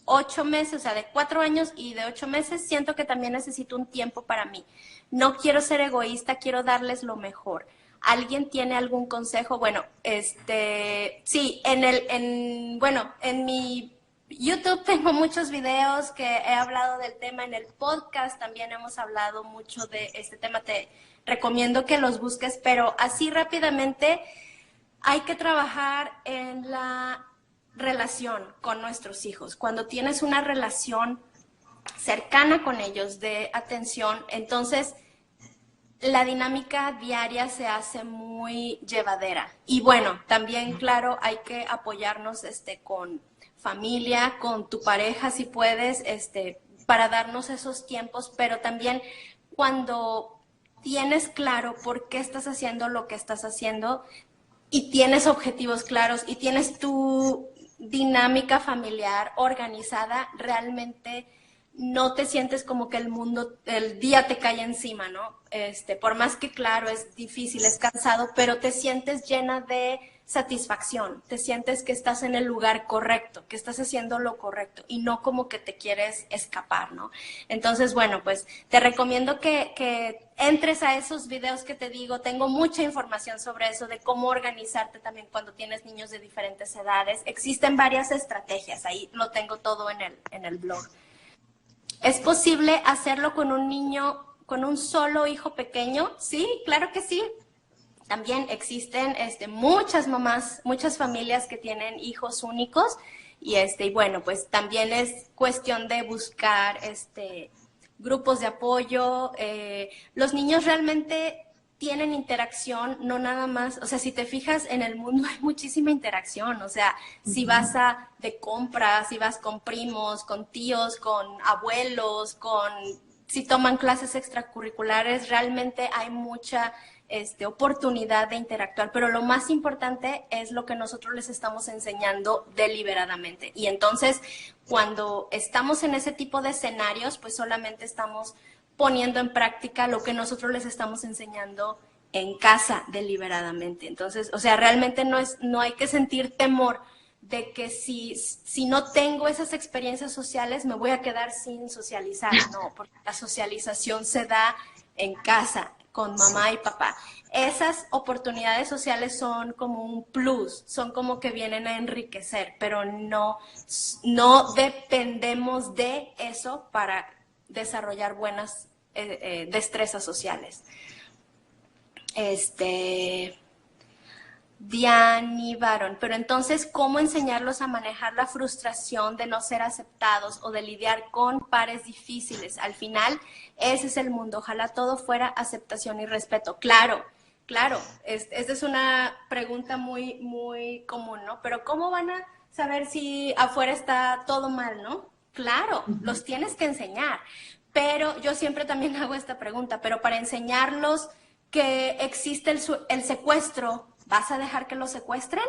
8 meses, o sea, de 4 años y de 8 meses. Siento que también necesito un tiempo para mí. No quiero ser egoísta, quiero darles lo mejor. ¿Alguien tiene algún consejo? Bueno, sí, en mi YouTube tengo muchos videos que he hablado del tema. En el podcast también hemos hablado mucho de este tema. Te recomiendo que los busques, pero así rápidamente hay que trabajar en la relación con nuestros hijos. Cuando tienes una relación cercana con ellos de atención, entonces la dinámica diaria se hace muy llevadera. Y bueno, también, claro, hay que apoyarnos con familia, con tu pareja si puedes, para darnos esos tiempos, pero también cuando tienes claro por qué estás haciendo lo que estás haciendo y tienes objetivos claros y tienes tu dinámica familiar organizada, realmente no te sientes como que el día te cae encima, ¿no? Por más que claro, es difícil, es cansado, pero te sientes llena de satisfacción, te sientes que estás en el lugar correcto, que estás haciendo lo correcto y no como que te quieres escapar, ¿no? Entonces, bueno, pues te recomiendo que entres a esos videos que te digo. Tengo mucha información sobre eso, de cómo organizarte también cuando tienes niños de diferentes edades. Existen varias estrategias, ahí lo tengo todo en el blog. ¿Es posible hacerlo con un niño, con un solo hijo pequeño? Sí, claro que sí. También existen muchas mamás, muchas familias que tienen hijos únicos y bueno, pues también es cuestión de buscar grupos de apoyo. Los niños realmente tienen interacción, no nada más, o sea, si te fijas en el mundo hay muchísima interacción, o sea, si vas de compras, si vas con primos, con tíos, con abuelos, si toman clases extracurriculares, realmente hay mucha oportunidad de interactuar, pero lo más importante es lo que nosotros les estamos enseñando deliberadamente. Y entonces, cuando estamos en ese tipo de escenarios, pues solamente estamos poniendo en práctica lo que nosotros les estamos enseñando en casa deliberadamente. Entonces, o sea, realmente no hay que sentir temor de que si no tengo esas experiencias sociales me voy a quedar sin socializar. No, porque la socialización se da en casa, con mamá y papá. Esas oportunidades sociales son como un plus, son como que vienen a enriquecer, pero no dependemos de eso para desarrollar buenas destrezas sociales. Diani Baron, pero entonces, ¿cómo enseñarlos a manejar la frustración de no ser aceptados o de lidiar con pares difíciles? Al final, ese es el mundo. Ojalá todo fuera aceptación y respeto. Claro, claro. Esta es una pregunta muy, muy común, ¿no? Pero ¿cómo van a saber si afuera está todo mal, no? Claro, los tienes que enseñar. Pero yo siempre también hago esta pregunta, pero para enseñarlos que existe el secuestro, ¿vas a dejar que los secuestren?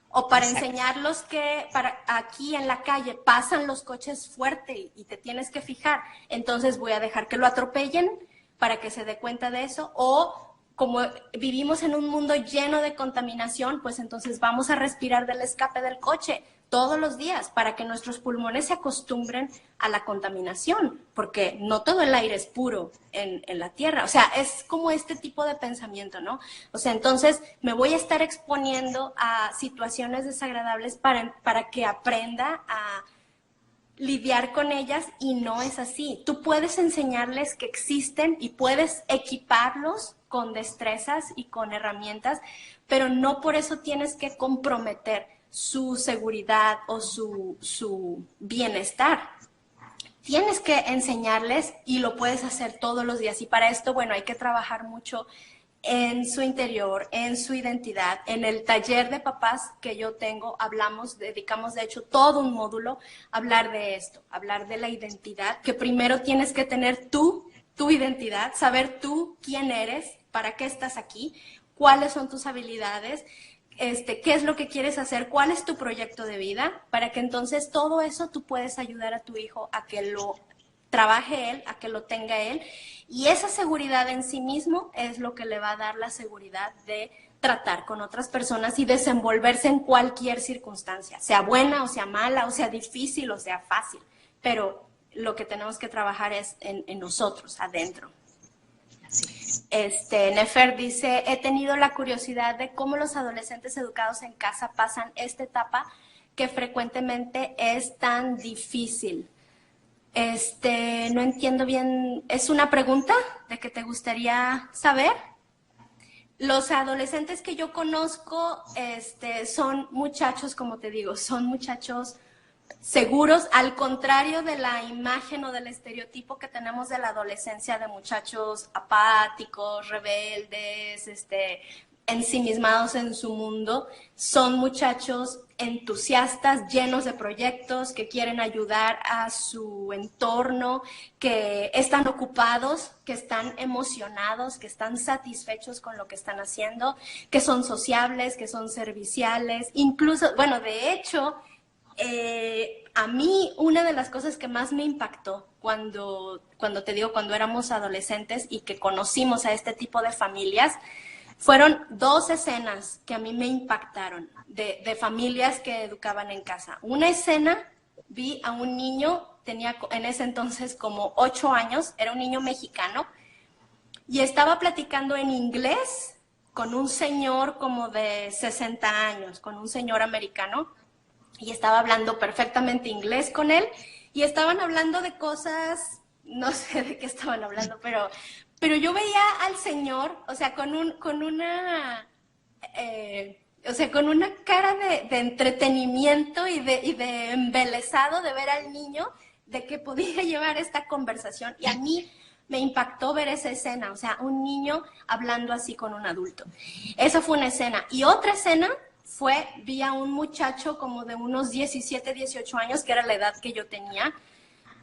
O para enseñarlos que aquí en la calle pasan los coches fuerte y te tienes que fijar, entonces voy a dejar que lo atropellen para que se dé cuenta de eso. O como vivimos en un mundo lleno de contaminación, pues entonces vamos a respirar del escape del coche todos los días para que nuestros pulmones se acostumbren a la contaminación, porque no todo el aire es puro en la tierra. O sea, es como este tipo de pensamiento, ¿no? O sea, entonces me voy a estar exponiendo a situaciones desagradables para que aprenda a lidiar con ellas, y no es así. Tú puedes enseñarles que existen y puedes equiparlos con destrezas y con herramientas, pero no por eso tienes que comprometer su seguridad o su bienestar. tienes que enseñarles y lo puedes hacer todos los días. Y para esto, bueno, hay que trabajar mucho en su interior, en su identidad. En el taller de papás que yo tengo, dedicamos de hecho todo un módulo a hablar de esto, hablar de la identidad, que primero tienes que tener tu identidad, saber tú quién eres, para qué estás aquí, cuáles son tus habilidades, qué es lo que quieres hacer, cuál es tu proyecto de vida, para que entonces todo eso tú puedes ayudar a tu hijo a que lo trabaje él, a que lo tenga él, y esa seguridad en sí mismo es lo que le va a dar la seguridad de tratar con otras personas y desenvolverse en cualquier circunstancia, sea buena o sea mala, o sea difícil o sea fácil, pero lo que tenemos que trabajar es en nosotros, adentro. Nefer dice, he tenido la curiosidad de cómo los adolescentes educados en casa pasan esta etapa que frecuentemente es tan difícil. No entiendo bien, ¿es una pregunta de que te gustaría saber? Los adolescentes que yo conozco, son muchachos, como te digo, son muchachos seguros, al contrario de la imagen o del estereotipo que tenemos de la adolescencia de muchachos apáticos, rebeldes, ensimismados en su mundo. Son muchachos entusiastas, llenos de proyectos, que quieren ayudar a su entorno, que están ocupados, que están emocionados, que están satisfechos con lo que están haciendo, que son sociables, que son serviciales. Incluso, bueno, de hecho, a mí una de las cosas que más me impactó cuando éramos adolescentes y que conocimos a este tipo de familias, fueron 2 escenas que a mí me impactaron de familias que educaban en casa. Una escena, vi a un niño, tenía en ese entonces como 8 años, era un niño mexicano, y estaba platicando en inglés con un señor como de 60 años, con un señor americano, y estaba hablando perfectamente inglés con él, y estaban hablando de cosas, no sé de qué estaban hablando, pero yo veía al señor, o sea, con una cara de entretenimiento y de embelesado de ver al niño, de que podía llevar esta conversación, y a mí me impactó ver esa escena, o sea, un niño hablando así con un adulto. Esa fue una escena. Y otra escena vi a un muchacho como de unos 17, 18 años, que era la edad que yo tenía.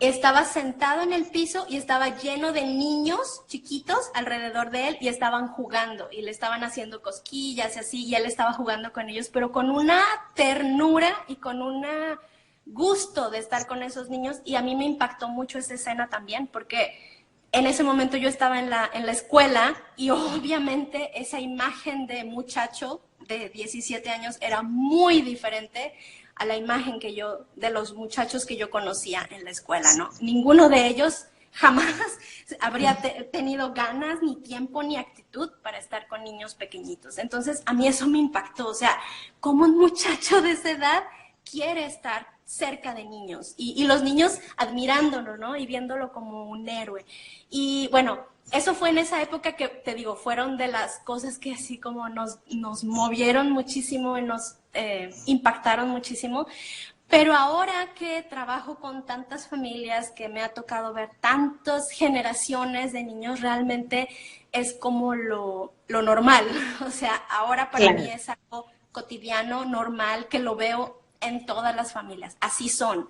Estaba sentado en el piso y estaba lleno de niños chiquitos alrededor de él y estaban jugando y le estaban haciendo cosquillas y así, y él estaba jugando con ellos, pero con una ternura y con un gusto de estar con esos niños. Y a mí me impactó mucho esa escena también, porque en ese momento yo estaba en la escuela, y obviamente esa imagen de muchacho de 17 años era muy diferente a la imagen de los muchachos que yo conocía en la escuela, ¿no? Ninguno de ellos jamás habría tenido ganas, ni tiempo, ni actitud para estar con niños pequeñitos. Entonces, a mí eso me impactó. O sea, ¿cómo un muchacho de esa edad quiere estar cerca de niños? Y los niños admirándolo, ¿no? Y viéndolo como un héroe. Y bueno, eso fue en esa época que, te digo, fueron de las cosas que así como nos movieron muchísimo y nos impactaron muchísimo. Pero ahora que trabajo con tantas familias, que me ha tocado ver tantas generaciones de niños, realmente es como lo normal. O sea, ahora para mí es algo cotidiano, normal, que lo veo en todas las familias. Así son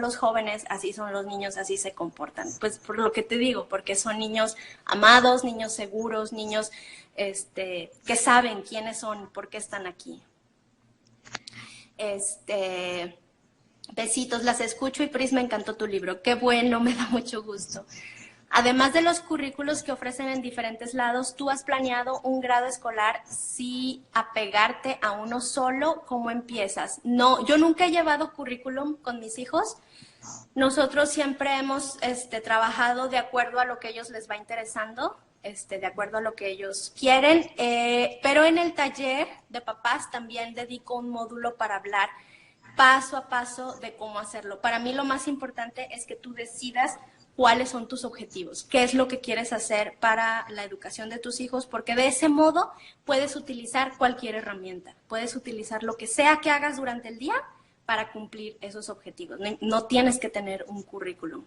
los jóvenes, así son los niños, así se comportan. Pues por lo que te digo, porque son niños amados, niños seguros, niños que saben quiénes son, por qué están aquí. Besitos, las escucho, y Pris, me encantó tu libro. Qué bueno, me da mucho gusto. Además de los currículos que ofrecen en diferentes lados, ¿tú has planeado un grado escolar, sí, apegarte a uno solo? ¿Cómo empiezas? No, yo nunca he llevado currículum con mis hijos. Nosotros siempre hemos trabajado de acuerdo a lo que a ellos les va interesando, de acuerdo a lo que ellos quieren, pero en el taller de papás también dedico un módulo para hablar paso a paso de cómo hacerlo. Para mí lo más importante es que tú decidas cuáles son tus objetivos, qué es lo que quieres hacer para la educación de tus hijos, porque de ese modo puedes utilizar cualquier herramienta, puedes utilizar lo que sea que hagas durante el día para cumplir esos objetivos. No tienes que tener un currículum.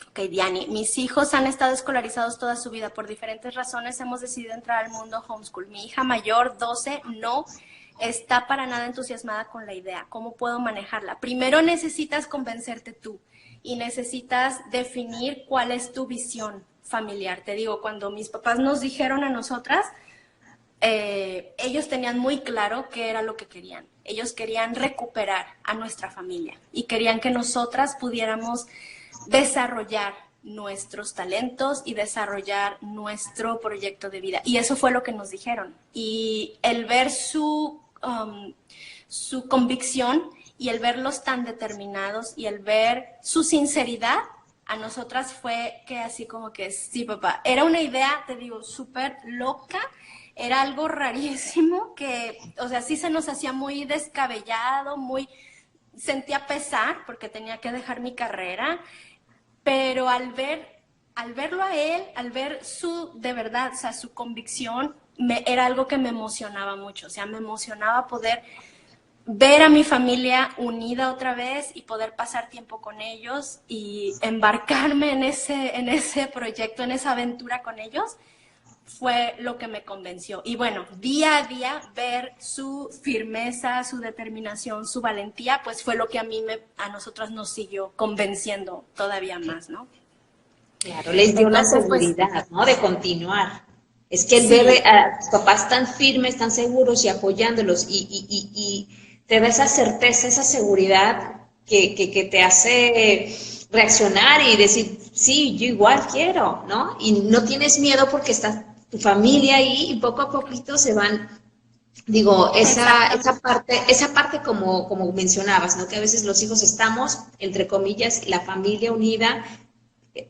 Ok, Diani, mis hijos han estado escolarizados toda su vida. Por diferentes razones hemos decidido entrar al mundo homeschool. Mi hija mayor, 12, no está para nada entusiasmada con la idea. ¿Cómo puedo manejarla? Primero necesitas convencerte tú y necesitas definir cuál es tu visión familiar. Te digo, cuando mis papás nos dijeron a nosotras, ellos tenían muy claro qué era lo que querían. Ellos querían recuperar a nuestra familia y querían que nosotras pudiéramos desarrollar nuestros talentos y desarrollar nuestro proyecto de vida. Y eso fue lo que nos dijeron. Y el ver su convicción y el verlos tan determinados y el ver su sinceridad, a nosotras fue que así como que sí, papá. Era una idea, te digo, súper loca. Era algo rarísimo que, o sea, sí se nos hacía muy descabellado, sentía pesar porque tenía que dejar mi carrera, pero al verlo a él, al ver de verdad, o sea, su convicción, era algo que me emocionaba mucho. O sea, me emocionaba poder ver a mi familia unida otra vez y poder pasar tiempo con ellos y embarcarme en ese proyecto, en esa aventura con ellos, fue lo que me convenció. Y bueno, día a día ver su firmeza, su determinación, su valentía, pues fue lo que a nosotras nos siguió convenciendo todavía más, ¿no? Claro, les dio la Entonces, pues, seguridad, ¿no? De continuar. Es que el sí, ver a tus papás tan firmes, tan seguros y apoyándolos y te da esa certeza, esa seguridad que te hace reaccionar y decir, sí, yo igual quiero, ¿no? Y no tienes miedo porque está tu familia ahí y poco a poquito se van, digo, esa parte como mencionabas, ¿no? Que a veces los hijos estamos, entre comillas, la familia unida.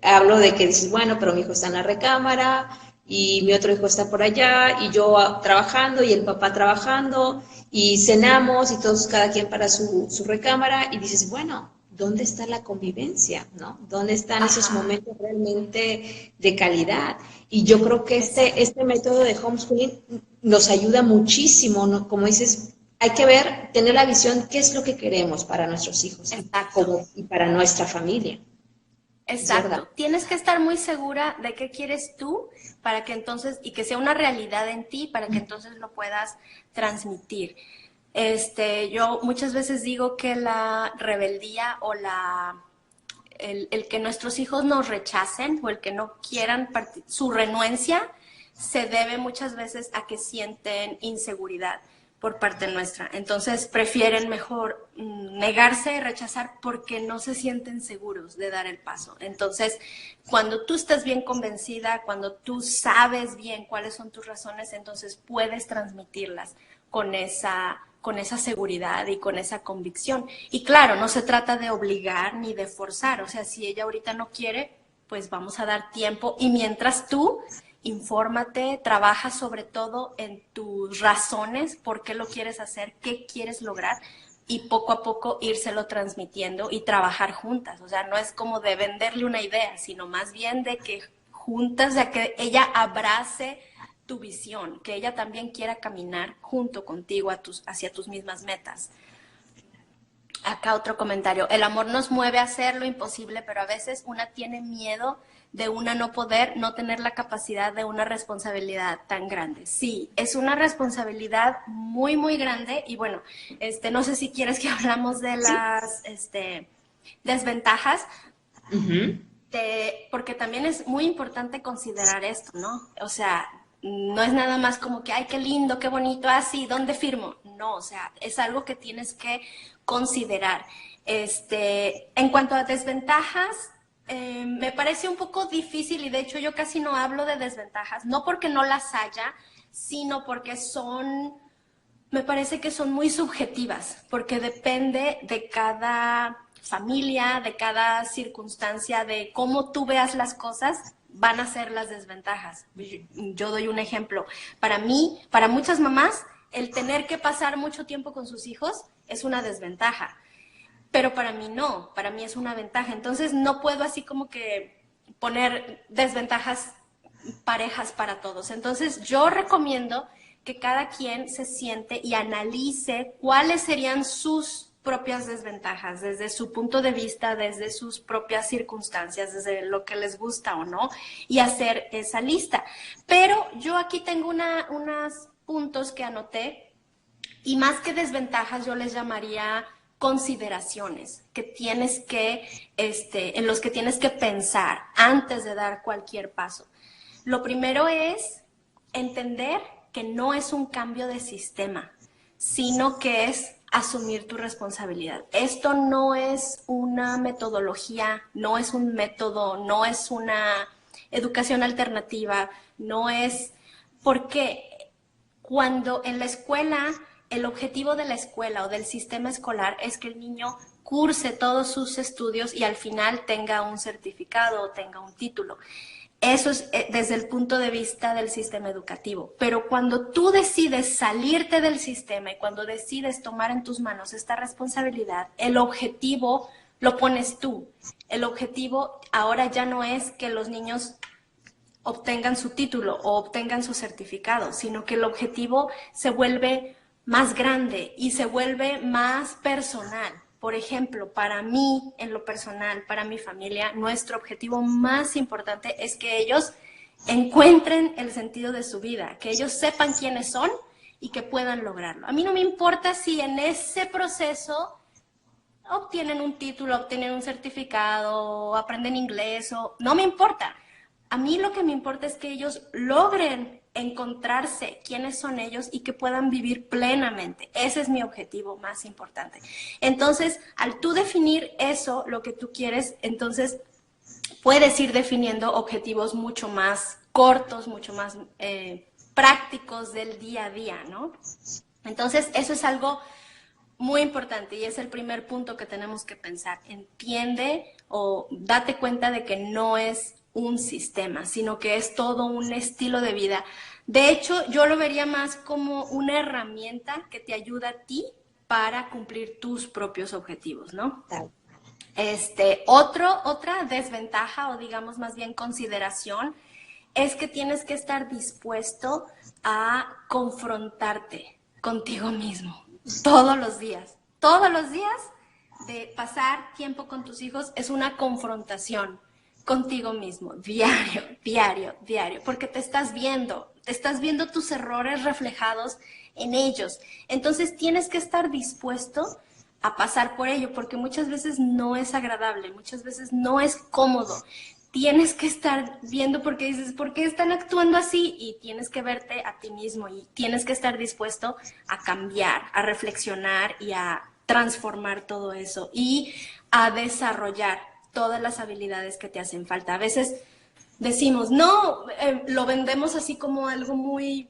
Hablo de que dices, bueno, pero mi hijo está en la recámara y mi otro hijo está por allá y yo trabajando y el papá trabajando y cenamos y todos cada quien para su recámara y dices, bueno, ¿dónde está la convivencia? ¿No? ¿Dónde están esos momentos realmente de calidad? Y yo creo que este método de homeschooling nos ayuda muchísimo, ¿no? Como dices, hay que ver, tener la visión, qué es lo que queremos para nuestros hijos y para nuestra familia. Exacto. Tienes que estar muy segura de qué quieres tú para que entonces, y que sea una realidad en ti, para que entonces lo puedas transmitir. Yo muchas veces digo que la rebeldía o el que nuestros hijos nos rechacen o el que no quieran su renuencia se debe muchas veces a que sienten inseguridad por parte nuestra. Entonces prefieren mejor negarse y rechazar porque no se sienten seguros de dar el paso. Entonces, cuando tú estás bien convencida, cuando tú sabes bien cuáles son tus razones, entonces puedes transmitirlas con esa seguridad y con esa convicción. Y claro, no se trata de obligar ni de forzar. O sea, si ella ahorita no quiere, pues vamos a dar tiempo. Y mientras tú infórmate, trabaja sobre todo en tus razones, por qué lo quieres hacer, qué quieres lograr y poco a poco írselo transmitiendo y trabajar juntas. O sea, no es como de venderle una idea, sino más bien de que juntas, de que ella abrace tu visión, que ella también quiera caminar junto contigo hacia tus mismas metas. Acá otro comentario. El amor nos mueve a hacer lo imposible, pero a veces una tiene miedo de una no poder, no tener la capacidad de una responsabilidad tan grande. Sí, es una responsabilidad muy, muy grande y bueno, no sé si quieres que hablamos de las desventajas, porque también es muy importante considerar esto, ¿no? O sea, no es nada más como que, ay, qué lindo, qué bonito, así, ¿dónde firmo? No, o sea, es algo que tienes que considerar. En cuanto a desventajas, me parece un poco difícil y de hecho yo casi no hablo de desventajas, no porque no las haya, sino porque me parece que son muy subjetivas, porque depende de cada familia, de cada circunstancia, de cómo tú veas las cosas, van a ser las desventajas. Yo doy un ejemplo. Para mí, para muchas mamás, el tener que pasar mucho tiempo con sus hijos es una desventaja. Pero para mí no, para mí es una ventaja. Entonces no puedo así como que poner desventajas parejas para todos. Entonces yo recomiendo que cada quien se siente y analice cuáles serían sus propias desventajas, desde su punto de vista, desde sus propias circunstancias, desde lo que les gusta o no, y hacer esa lista. Pero yo aquí tengo unos puntos que anoté, y más que desventajas yo les llamaría consideraciones que tienes que, en los que tienes que pensar antes de dar cualquier paso. Lo primero es entender que no es un cambio de sistema, sino que es asumir tu responsabilidad. Esto no es una metodología, no es un método, no es una educación alternativa, no es porque cuando en la escuela, el objetivo de la escuela o del sistema escolar es que el niño curse todos sus estudios y al final tenga un certificado o tenga un título. Eso es desde el punto de vista del sistema educativo. Pero cuando tú decides salirte del sistema y cuando decides tomar en tus manos esta responsabilidad, el objetivo lo pones tú. El objetivo ahora ya no es que los niños obtengan su título o obtengan su certificado, sino que el objetivo se vuelve más grande y se vuelve más personal. Por ejemplo, para mí, en lo personal, para mi familia, nuestro objetivo más importante es que ellos encuentren el sentido de su vida, que ellos sepan quiénes son y que puedan lograrlo. A mí no me importa si en ese proceso obtienen un título, obtienen un certificado, aprenden inglés, no me importa. A mí lo que me importa es que ellos logren encontrarse quiénes son ellos y que puedan vivir plenamente. Ese es mi objetivo más importante. Entonces, al tú definir eso, lo que tú quieres, entonces puedes ir definiendo objetivos mucho más cortos, mucho más prácticos del día a día, ¿no? Entonces, eso es algo muy importante y es el primer punto que tenemos que pensar. Entiende o date cuenta de que no es un sistema, sino que es todo un estilo de vida. De hecho, yo lo vería más como una herramienta que te ayuda a ti para cumplir tus propios objetivos, ¿no? Otra desventaja, o digamos más bien consideración, es que tienes que estar dispuesto a confrontarte contigo mismo todos los días. Todos los días de pasar tiempo con tus hijos es una confrontación contigo mismo, diario, diario, diario, porque te estás viendo tus errores reflejados en ellos. Entonces tienes que estar dispuesto a pasar por ello, porque muchas veces no es agradable, muchas veces no es cómodo. Tienes que estar viendo porque dices, ¿por qué están actuando así? Y tienes que verte a ti mismo y tienes que estar dispuesto a cambiar, a reflexionar y a transformar todo eso y a desarrollar todas las habilidades que te hacen falta. A veces decimos, no, lo vendemos así como algo muy,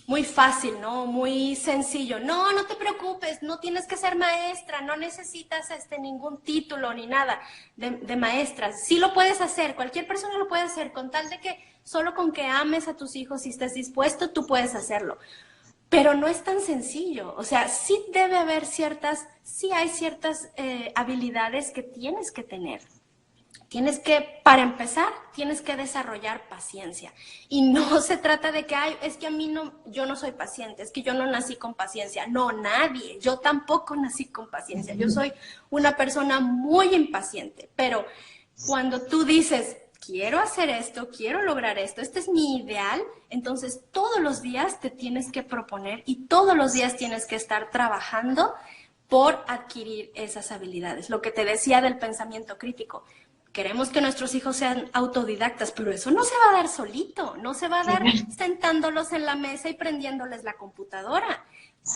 muy fácil, ¿no? Muy sencillo. No, no te preocupes, no tienes que ser maestra, no necesitas ningún título ni nada de maestra. Sí lo puedes hacer, cualquier persona lo puede hacer, con tal de que solo con que ames a tus hijos y estés dispuesto, tú puedes hacerlo. Pero no es tan sencillo, o sea, sí debe haber sí hay ciertas habilidades que tienes que tener. Para empezar, tienes que desarrollar paciencia. Y no se trata de que, es que yo no soy paciente, es que yo no nací con paciencia. No, nadie, yo tampoco nací con paciencia. Yo soy una persona muy impaciente, pero cuando tú dices, quiero hacer esto, quiero lograr esto, este es mi ideal, entonces todos los días te tienes que proponer y todos los días tienes que estar trabajando por adquirir esas habilidades. Lo que te decía del pensamiento crítico. Queremos que nuestros hijos sean autodidactas, pero eso no se va a dar solito, no se va a dar sentándolos en la mesa y prendiéndoles la computadora.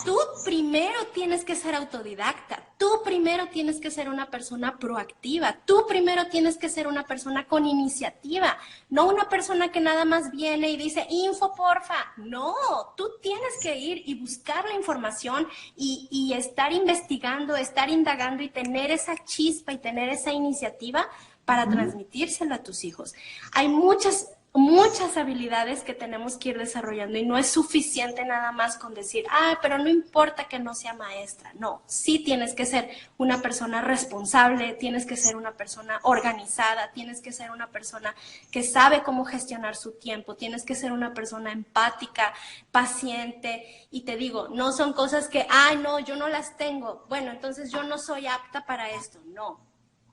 Tú primero tienes que ser autodidacta, tú primero tienes que ser una persona proactiva, tú primero tienes que ser una persona con iniciativa, no una persona que nada más viene y dice, info porfa. No, tú tienes que ir y buscar la información y estar investigando, estar indagando y tener esa chispa y tener esa iniciativa para transmitírselo a tus hijos. Hay muchas muchas habilidades que tenemos que ir desarrollando y no es suficiente nada más con decir, pero no importa que no sea maestra. No, sí tienes que ser una persona responsable, tienes que ser una persona organizada, tienes que ser una persona que sabe cómo gestionar su tiempo, tienes que ser una persona empática, paciente. Y te digo, no son cosas que, no, yo no las tengo. Bueno, entonces yo no soy apta para esto. No,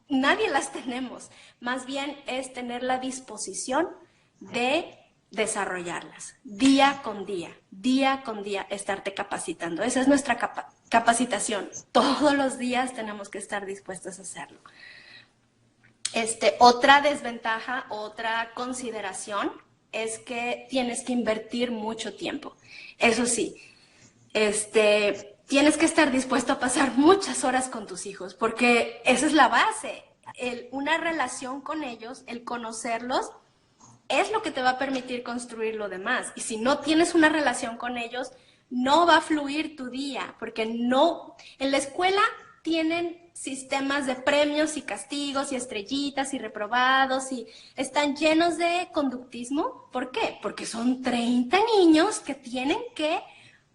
nadie las tenemos. Más bien es tener la disposición de desarrollarlas día con día, estarte capacitando. Esa es nuestra capacitación. Todos los días tenemos que estar dispuestos a hacerlo. Otra desventaja, otra consideración es que tienes que invertir mucho tiempo. Eso sí, tienes que estar dispuesto a pasar muchas horas con tus hijos, porque esa es la base. Una relación con ellos, el conocerlos, es lo que te va a permitir construir lo demás. Y si no tienes una relación con ellos, no va a fluir tu día, porque no, en la escuela tienen sistemas de premios y castigos y estrellitas y reprobados y están llenos de conductismo. ¿Por qué? Porque son 30 niños que tienen que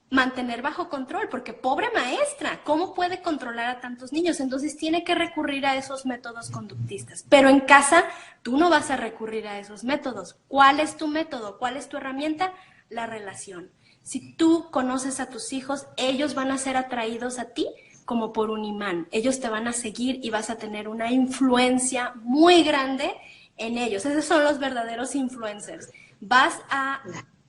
mantener bajo control, porque pobre maestra, ¿cómo puede controlar a tantos niños? Entonces tiene que recurrir a esos métodos conductistas. Pero en casa tú no vas a recurrir a esos métodos. ¿Cuál es tu método? ¿Cuál es tu herramienta? La relación. Si tú conoces a tus hijos, ellos van a ser atraídos a ti como por un imán. Ellos te van a seguir y vas a tener una influencia muy grande en ellos. Esos son los verdaderos influencers. Vas a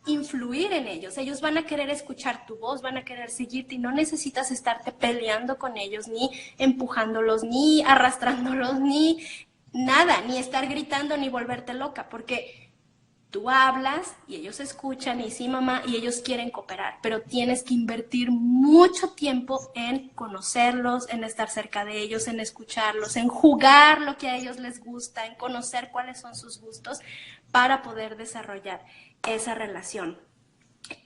influir en ellos. Ellos van a querer escuchar tu voz, van a querer seguirte y no necesitas estarte peleando con ellos, ni empujándolos, ni arrastrándolos, ni nada, ni estar gritando, ni volverte loca, porque tú hablas y ellos escuchan y sí, mamá, y ellos quieren cooperar, pero tienes que invertir mucho tiempo en conocerlos, en estar cerca de ellos, en escucharlos, en jugar lo que a ellos les gusta, en conocer cuáles son sus gustos para poder desarrollar esa relación.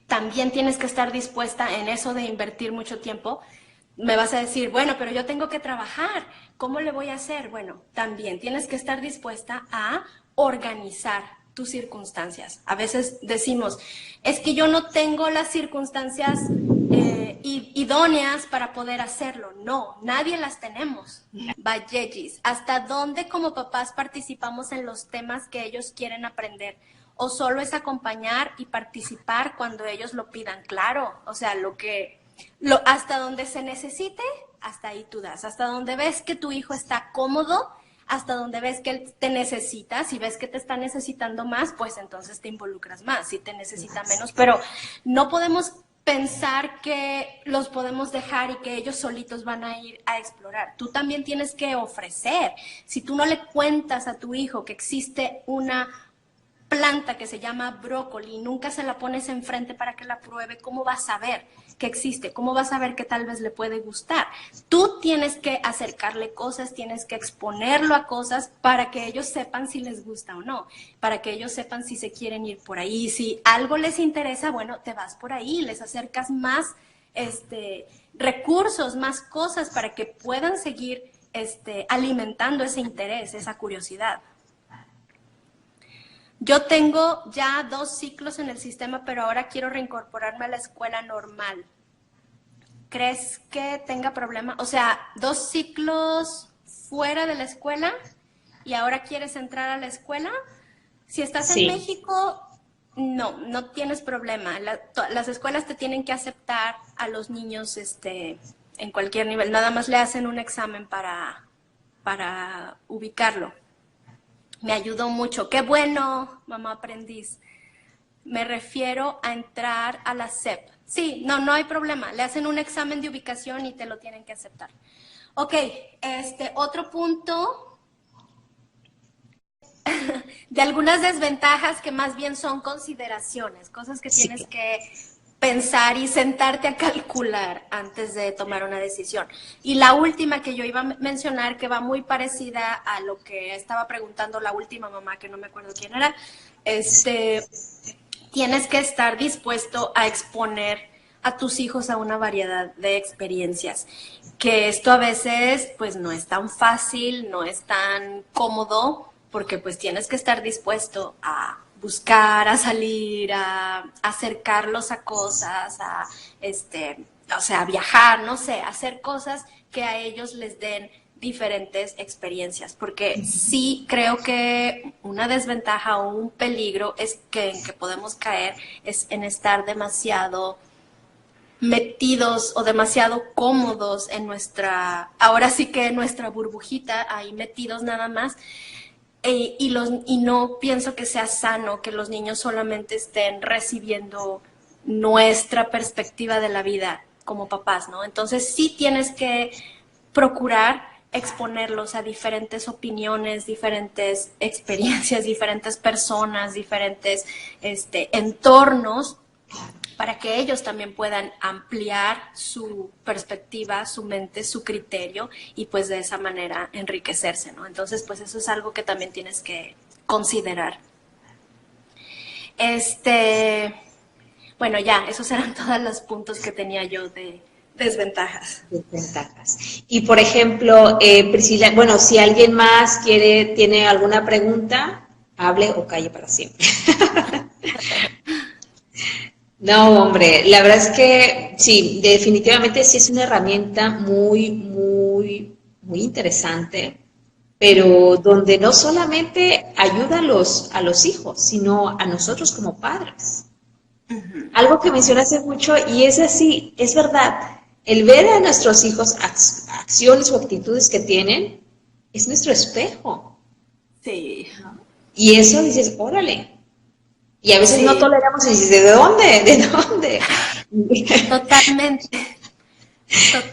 También tienes que estar dispuesta en eso de invertir mucho tiempo. Me vas a decir, bueno, pero yo tengo que trabajar, ¿cómo le voy a hacer? Bueno, también tienes que estar dispuesta a organizar tus circunstancias. A veces decimos, es que yo no tengo las circunstancias idóneas para poder hacerlo. No, nadie las tenemos. Vallegis, ¿hasta dónde como papás participamos en los temas que ellos quieren aprender? ¿O solo es acompañar y participar cuando ellos lo pidan? Claro, o sea, hasta donde se necesite, hasta ahí tú das. Hasta donde ves que tu hijo está cómodo, hasta donde ves que él te necesita, si ves que te está necesitando más, pues entonces te involucras más, si te necesita menos, pero no podemos pensar que los podemos dejar y que ellos solitos van a ir a explorar. Tú también tienes que ofrecer. Si tú no le cuentas a tu hijo que existe una planta que se llama brócoli, nunca se la pones enfrente para que la pruebe, ¿cómo va a saber que existe? ¿Cómo va a saber que tal vez le puede gustar? Tú tienes que acercarle cosas, tienes que exponerlo a cosas para que ellos sepan si les gusta o no, para que ellos sepan si se quieren ir por ahí. Si algo les interesa, bueno, te vas por ahí, les acercas más recursos, más cosas para que puedan seguir alimentando ese interés, esa curiosidad. Yo tengo ya 2 ciclos en el sistema, pero ahora quiero reincorporarme a la escuela normal. ¿Crees que tenga problema? O sea, 2 ciclos fuera de la escuela y ahora quieres entrar a la escuela. Si estás en México, no tienes problema. Las escuelas te tienen que aceptar a los niños en cualquier nivel. Nada más le hacen un examen para ubicarlo. Me ayudó mucho. ¡Qué bueno, mamá aprendiz! Me refiero a entrar a la SEP. Sí, no hay problema. Le hacen un examen de ubicación y te lo tienen que aceptar. Ok, otro punto de algunas desventajas que más bien son consideraciones, cosas que tienes que pensar y sentarte a calcular antes de tomar una decisión. Y la última que yo iba a mencionar, que va muy parecida a lo que estaba preguntando la última mamá, que no me acuerdo quién era, tienes que estar dispuesto a exponer a tus hijos a una variedad de experiencias, que esto a veces pues no es tan fácil, no es tan cómodo, porque pues tienes que estar dispuesto a buscar, a salir, a acercarlos a cosas, o sea, a viajar, no sé, a hacer cosas que a ellos les den diferentes experiencias, porque sí creo que una desventaja o un peligro es que en que podemos caer es en estar demasiado metidos o demasiado cómodos en ahora sí que en nuestra burbujita, ahí metidos nada más, y no pienso que sea sano que los niños solamente estén recibiendo nuestra perspectiva de la vida como papás, ¿no? Entonces sí tienes que procurar exponerlos a diferentes opiniones, diferentes experiencias, diferentes personas, diferentes entornos, para que ellos también puedan ampliar su perspectiva, su mente, su criterio y pues de esa manera enriquecerse, ¿no? Entonces, pues eso es algo que también tienes que considerar. Bueno, ya, esos eran todos los puntos que tenía yo de desventajas. Desventajas. Y por ejemplo, Priscila, bueno, si alguien más tiene alguna pregunta, hable o calle para siempre. No, hombre, la verdad es que sí, definitivamente sí es una herramienta muy, muy, muy interesante, pero donde no solamente ayuda a los hijos, sino a nosotros como padres. Algo que mencionaste mucho y es así, es verdad, el ver a nuestros hijos acciones o actitudes que tienen es nuestro espejo. Sí. Y eso dices, órale. Y a veces Sí. no toleramos y dices, ¿de dónde? ¿De dónde? Totalmente.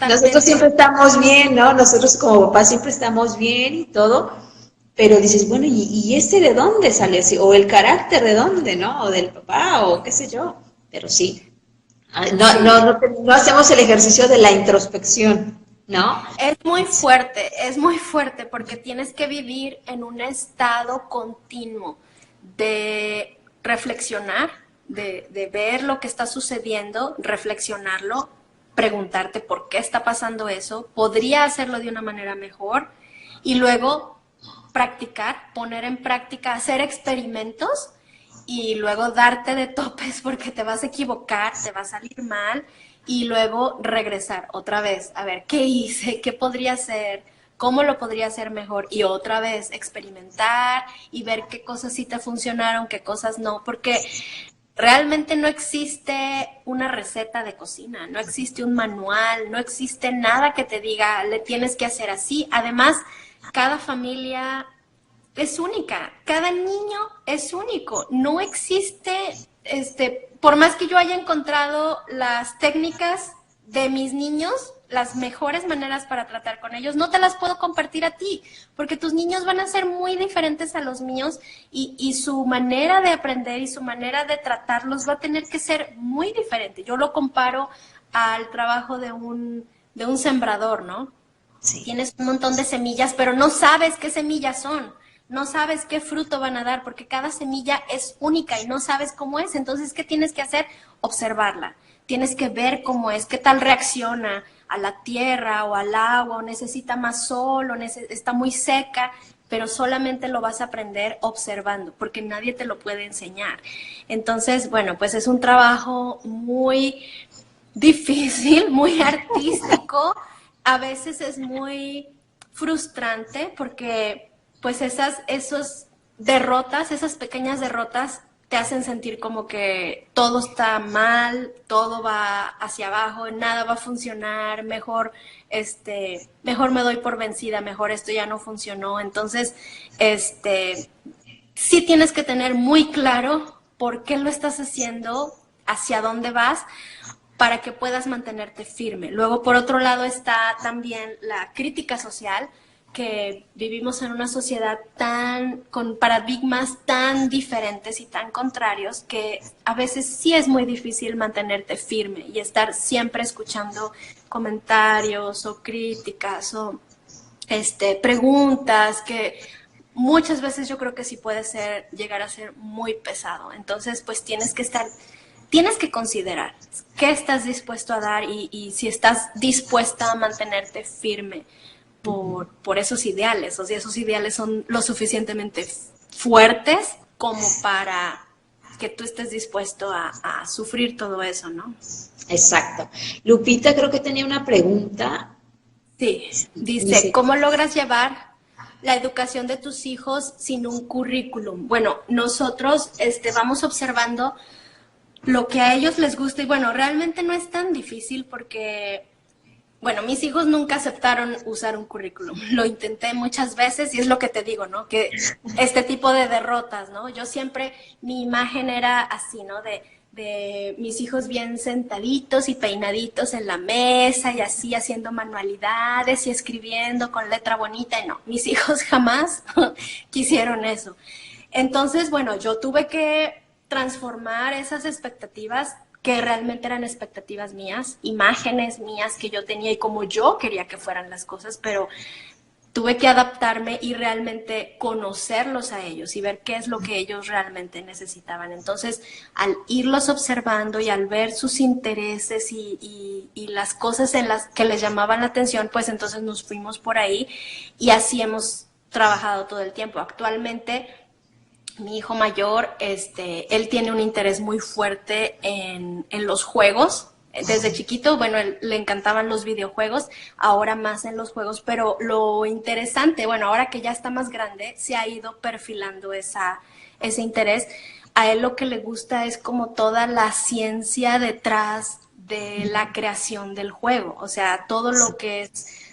Nosotros siempre estamos bien, ¿no? Nosotros como papás siempre estamos bien y todo, pero dices, bueno, ¿y este de dónde sale así? O el carácter de dónde, ¿no? O del papá, o qué sé yo. Pero sí, no hacemos el ejercicio de la introspección, ¿no? Es muy fuerte porque tienes que vivir en un estado continuo de reflexionar, de ver lo que está sucediendo, reflexionarlo, preguntarte por qué está pasando eso, podría hacerlo de una manera mejor y luego practicar, poner en práctica, hacer experimentos y luego darte de topes porque te vas a equivocar, te va a salir mal y luego regresar otra vez a ver qué hice, qué podría hacer, cómo lo podría hacer mejor y otra vez experimentar y ver qué cosas sí te funcionaron, qué cosas no, porque realmente no existe una receta de cocina, no existe un manual, no existe nada que te diga, le tienes que hacer así. Además, cada familia es única, cada niño es único, no existe, por más que yo haya encontrado las técnicas de mis niños, las mejores maneras para tratar con ellos, no te las puedo compartir a ti, porque tus niños van a ser muy diferentes a los míos y su manera de aprender y su manera de tratarlos va a tener que ser muy diferente. Yo lo comparo al trabajo de un sembrador, ¿no? Sí. Tienes un montón de semillas, pero no sabes qué semillas son. No sabes qué fruto van a dar porque cada semilla es única y no sabes cómo es. Entonces, ¿qué tienes que hacer? Observarla. Tienes que ver cómo es, qué tal reacciona a la tierra o al agua, o necesita más sol, o está muy seca, pero solamente lo vas a aprender observando porque nadie te lo puede enseñar. Entonces, bueno, pues es un trabajo muy difícil, muy artístico, a veces es muy frustrante porque pues esas derrotas, esas pequeñas derrotas te hacen sentir como que todo está mal, todo va hacia abajo, nada va a funcionar, mejor me doy por vencida, mejor esto ya no funcionó. Entonces, sí tienes que tener muy claro por qué lo estás haciendo, hacia dónde vas, para que puedas mantenerte firme. Luego, por otro lado, está también la crítica social, que vivimos en una sociedad con paradigmas tan diferentes y tan contrarios que a veces sí es muy difícil mantenerte firme y estar siempre escuchando comentarios o críticas o preguntas que muchas veces yo creo que sí puede llegar a ser muy pesado. Entonces, pues tienes que considerar qué estás dispuesto a dar y si estás dispuesta a mantenerte firme por esos ideales, o sea, esos ideales son lo suficientemente fuertes como para que tú estés dispuesto a sufrir todo eso, ¿no? Exacto. Lupita creo que tenía una pregunta. Sí, dice, ¿cómo logras llevar la educación de tus hijos sin un currículum? Bueno, nosotros vamos observando lo que a ellos les gusta y bueno, realmente no es tan difícil porque, bueno, mis hijos nunca aceptaron usar un currículum. Lo intenté muchas veces y es lo que te digo, ¿no? Que este tipo de derrotas, ¿no? Yo siempre, mi imagen era así, ¿no? De mis hijos bien sentaditos y peinaditos en la mesa y así haciendo manualidades y escribiendo con letra bonita. Y no, mis hijos jamás quisieron eso. Entonces, bueno, yo tuve que transformar esas expectativas que realmente eran expectativas mías, imágenes mías que yo tenía y como yo quería que fueran las cosas, pero tuve que adaptarme y realmente conocerlos a ellos y ver qué es lo que ellos realmente necesitaban. Entonces, al irlos observando y al ver sus intereses y las cosas en las que les llamaban la atención, pues entonces nos fuimos por ahí y así hemos trabajado todo el tiempo. Actualmente, mi hijo mayor, él tiene un interés muy fuerte en los juegos. Desde chiquito, bueno, le encantaban los videojuegos, ahora más en los juegos, pero lo interesante, bueno, ahora que ya está más grande, se ha ido perfilando ese interés. A él lo que le gusta es como toda la ciencia detrás de la creación del juego, o sea, todo lo que es,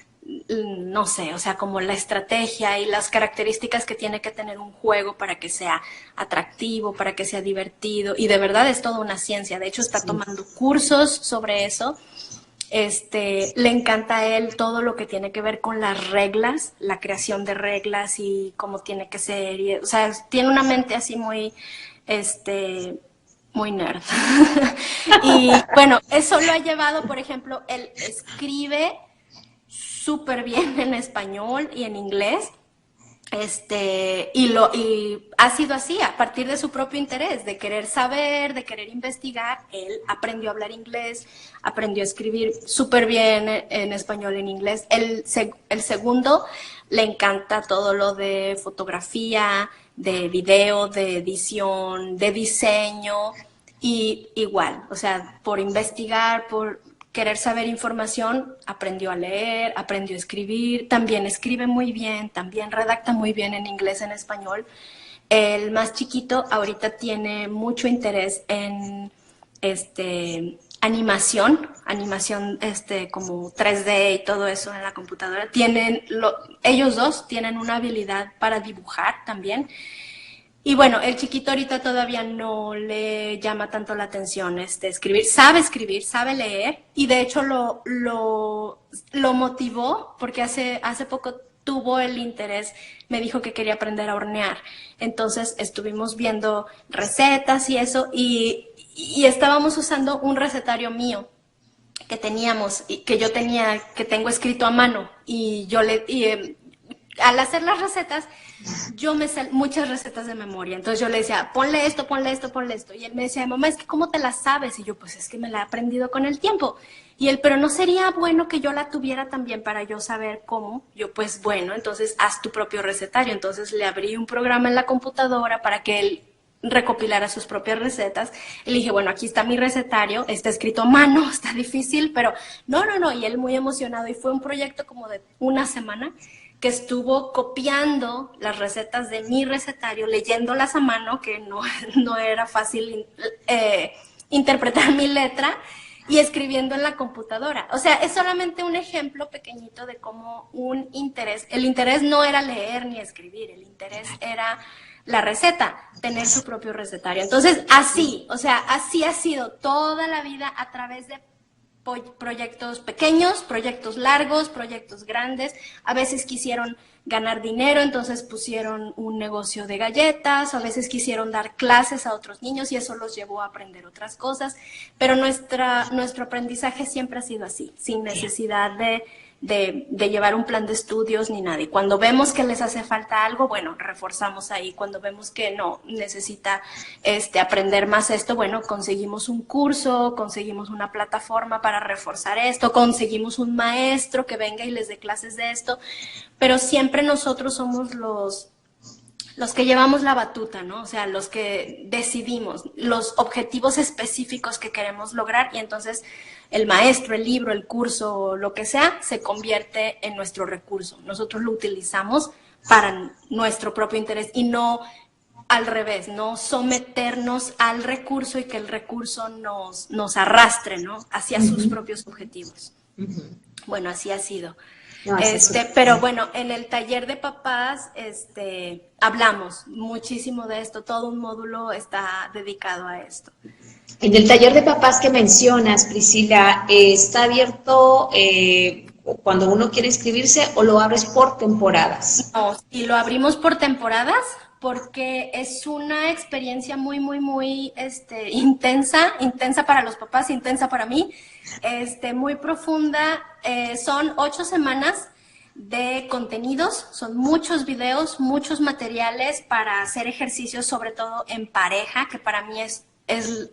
no sé, o sea, como la estrategia y las características que tiene que tener un juego para que sea atractivo, para que sea divertido, y de verdad es toda una ciencia. De hecho, está tomando cursos sobre eso. Le encanta a él todo lo que tiene que ver con las reglas, la creación de reglas y cómo tiene que ser. O sea, tiene una mente así muy, muy nerd. Y bueno, eso lo ha llevado, por ejemplo, él escribe súper bien en español y en inglés. Y ha sido así, a partir de su propio interés, de querer saber, de querer investigar. Él aprendió a hablar inglés, aprendió a escribir súper bien en español y en inglés. El segundo le encanta todo lo de fotografía, de video, de edición, de diseño, y igual, o sea, por investigar, por querer saber información, aprendió a leer, aprendió a escribir, también escribe muy bien, también redacta muy bien en inglés, en español. El más chiquito ahorita tiene mucho interés en animación como 3D y todo eso en la computadora. Ellos dos tienen una habilidad para dibujar también. Y bueno, el chiquito ahorita todavía no le llama tanto la atención escribir, sabe leer, y de hecho lo motivó porque hace poco tuvo el interés, me dijo que quería aprender a hornear. Entonces estuvimos viendo recetas y eso, y estábamos usando un recetario mío que teníamos, que yo tengo escrito a mano, y al hacer las recetas, yo me sé muchas recetas de memoria. Entonces yo le decía, ponle esto, ponle esto, ponle esto. Y él me decía, mamá, es que ¿cómo te la sabes? Y yo, pues es que me la he aprendido con el tiempo. Y él, pero ¿no sería bueno que yo la tuviera también para yo saber cómo? Yo, pues bueno, entonces haz tu propio recetario. Entonces le abrí un programa en la computadora para que él recopilara sus propias recetas. Y le dije, bueno, aquí está mi recetario, está escrito a mano, está difícil, pero no. Y él muy emocionado. Y fue un proyecto como de una semana que estuvo copiando las recetas de mi recetario, leyéndolas a mano, que no era fácil interpretar mi letra, y escribiendo en la computadora. O sea, es solamente un ejemplo pequeñito de cómo el interés no era leer ni escribir, el interés era la receta, tener su propio recetario. Entonces, así ha sido toda la vida, a través de proyectos pequeños, proyectos largos, proyectos grandes. A veces quisieron ganar dinero, entonces pusieron un negocio de galletas, a veces quisieron dar clases a otros niños y eso los llevó a aprender otras cosas, pero nuestro aprendizaje siempre ha sido así, sin necesidad de llevar un plan de estudios ni nada. Y cuando vemos que les hace falta algo, bueno, reforzamos ahí. Cuando vemos que no, necesita aprender más esto, bueno, conseguimos un curso, conseguimos una plataforma para reforzar esto, conseguimos un maestro que venga y les dé clases de esto, pero siempre nosotros somos los que llevamos la batuta, ¿no? O sea, los que decidimos los objetivos específicos que queremos lograr y entonces el maestro, el libro, el curso, lo que sea, se convierte en nuestro recurso. Nosotros lo utilizamos para nuestro propio interés y no al revés, no someternos al recurso y que el recurso nos arrastre, ¿no? Hacia sus propios objetivos. Bueno, así ha sido. No, Pero bueno, en el taller de papás hablamos muchísimo de esto, todo un módulo está dedicado a esto. En el taller de papás que mencionas, Priscila, ¿está abierto cuando uno quiere inscribirse o lo abres por temporadas? No, y lo abrimos por temporadas porque es una experiencia muy, muy, muy intensa para los papás, intensa para mí, muy profunda. Son 8 semanas de contenidos, son muchos videos, muchos materiales para hacer ejercicios, sobre todo en pareja, que para mí es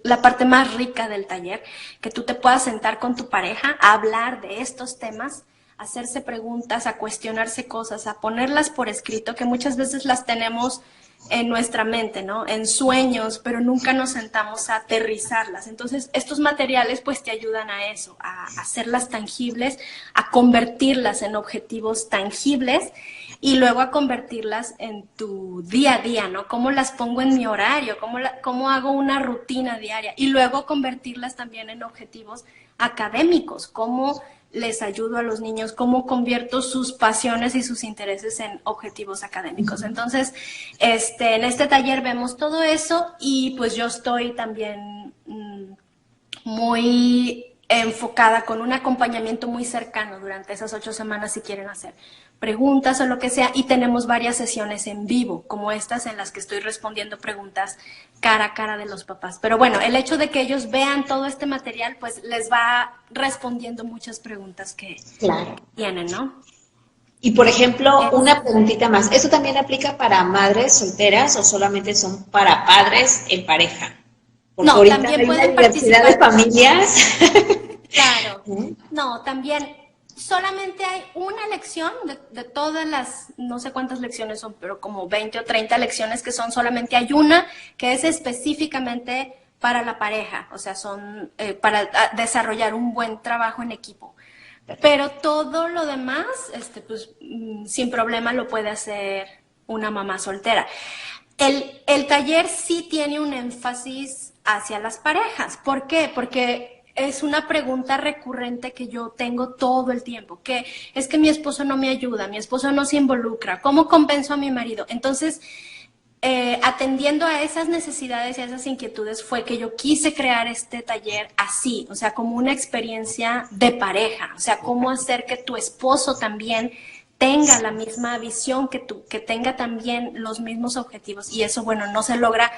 la parte más rica del taller, que tú te puedas sentar con tu pareja a hablar de estos temas, a hacerse preguntas, a cuestionarse cosas, a ponerlas por escrito, que muchas veces las tenemos en nuestra mente, ¿no? En sueños, pero nunca nos sentamos a aterrizarlas. Entonces, estos materiales pues te ayudan a eso, a hacerlas tangibles, a convertirlas en objetivos tangibles y luego a convertirlas en tu día a día, ¿no? ¿Cómo las pongo en mi horario? ¿Cómo hago una rutina diaria? Y luego convertirlas también en objetivos académicos, ¿cómo les ayudo a los niños, cómo convierto sus pasiones y sus intereses en objetivos académicos? Entonces, en este taller vemos todo eso y pues yo estoy también muy enfocada con un acompañamiento muy cercano durante esas 8 semanas si quieren hacer preguntas o lo que sea, y tenemos varias sesiones en vivo, como estas en las que estoy respondiendo preguntas cara a cara de los papás. Pero bueno, el hecho de que ellos vean todo este material, pues les va respondiendo muchas preguntas que tienen, ¿no? Y por ejemplo, una preguntita más, ¿esto también aplica para madres solteras o solamente son para padres en pareja? Porque no, ahorita también hay una pueden diversidad de familias. Claro, no, también solamente hay una lección de todas las, no sé cuántas lecciones son, pero como 20 o 30 lecciones que son, solamente hay una que es específicamente para la pareja, o sea, son para desarrollar un buen trabajo en equipo. Pero todo lo demás, pues sin problema lo puede hacer una mamá soltera. El taller sí tiene un énfasis hacia las parejas. ¿Por qué? Porque es una pregunta recurrente que yo tengo todo el tiempo, que es que mi esposo no me ayuda, mi esposo no se involucra, ¿cómo compenso a mi marido? Entonces, atendiendo a esas necesidades y a esas inquietudes fue que yo quise crear este taller así, o sea, como una experiencia de pareja, o sea, cómo hacer que tu esposo también tenga la misma visión que tú, que tenga también los mismos objetivos, y eso, bueno, no se logra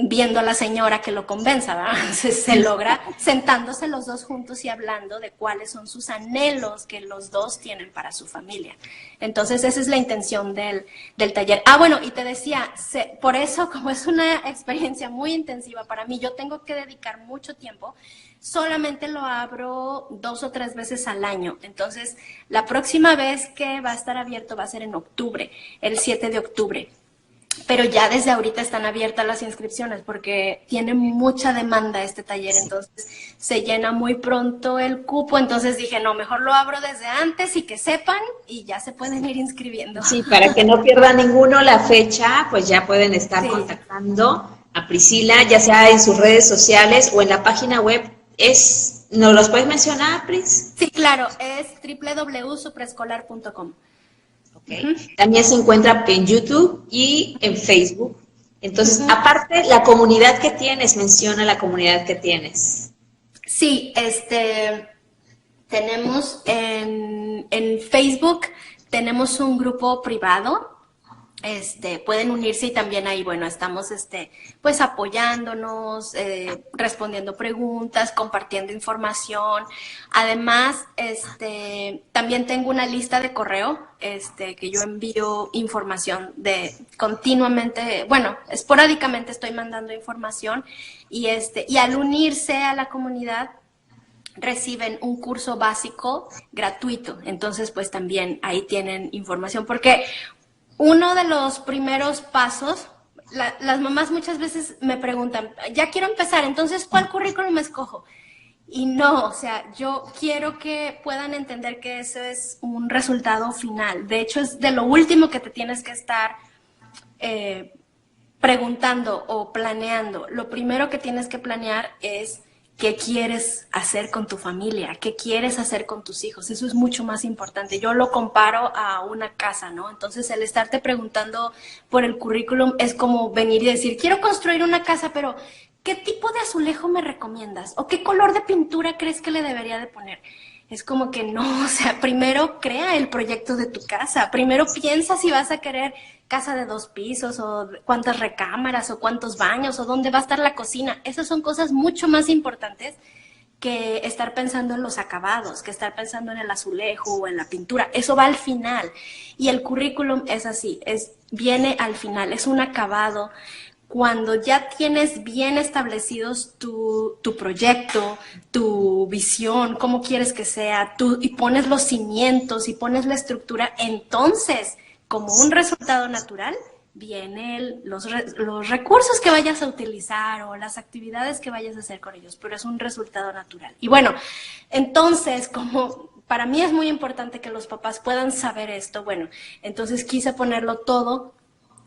viendo a la señora que lo convenza, ¿verdad? Se logra sentándose los dos juntos y hablando de cuáles son sus anhelos que los dos tienen para su familia. Entonces, esa es la intención del taller. Ah, bueno, y te decía, por eso, como es una experiencia muy intensiva para mí, yo tengo que dedicar mucho tiempo. Solamente lo abro 2 o 3 veces al año. Entonces, la próxima vez que va a estar abierto va a ser en octubre, el 7 de octubre. Pero ya desde ahorita están abiertas las inscripciones porque tiene mucha demanda este taller, entonces se llena muy pronto el cupo, entonces dije, no, mejor lo abro desde antes y que sepan y ya se pueden ir inscribiendo. Sí, para que no pierda ninguno la fecha, pues ya pueden estar contactando a Priscila, ya sea en sus redes sociales o en la página web. ¿Nos los puedes mencionar, Pris? Sí, claro, es www.supreescolar.com. Okay. También se encuentra en YouTube y en Facebook. Entonces, aparte, la comunidad que tienes, menciona la comunidad que tienes. Sí, tenemos en Facebook, tenemos un grupo privado. Pueden unirse y también ahí, bueno, estamos pues apoyándonos, respondiendo preguntas, compartiendo información. Además, también tengo una lista de correo, que yo envío información continuamente, bueno, esporádicamente estoy mandando información y al unirse a la comunidad reciben un curso básico gratuito. Entonces, pues también ahí tienen información porque Uno de los primeros pasos, las mamás muchas veces me preguntan, ya quiero empezar, entonces, ¿cuál currículum escojo? Y no, o sea, yo quiero que puedan entender que eso es un resultado final. De hecho, es de lo último que te tienes que estar preguntando o planeando. Lo primero que tienes que planear es qué quieres hacer con tu familia, qué quieres hacer con tus hijos. Eso es mucho más importante. Yo lo comparo a una casa, ¿no? Entonces, el estarte preguntando por el currículum es como venir y decir, quiero construir una casa, pero ¿qué tipo de azulejo me recomiendas? ¿O qué color de pintura crees que le debería de poner? Es como que no, o sea, primero crea el proyecto de tu casa, primero piensa si vas a querer casa de 2 pisos o cuántas recámaras o cuántos baños o dónde va a estar la cocina. Esas son cosas mucho más importantes que estar pensando en los acabados, que estar pensando en el azulejo o en la pintura. Eso va al final. Y el currículum es así, viene al final, es un acabado. Cuando ya tienes bien establecidos tu proyecto, tu visión, cómo quieres que sea, y pones los cimientos y pones la estructura, entonces, como un resultado natural, vienen los recursos que vayas a utilizar o las actividades que vayas a hacer con ellos, pero es un resultado natural. Y bueno, entonces, como para mí es muy importante que los papás puedan saber esto, bueno, entonces quise ponerlo todo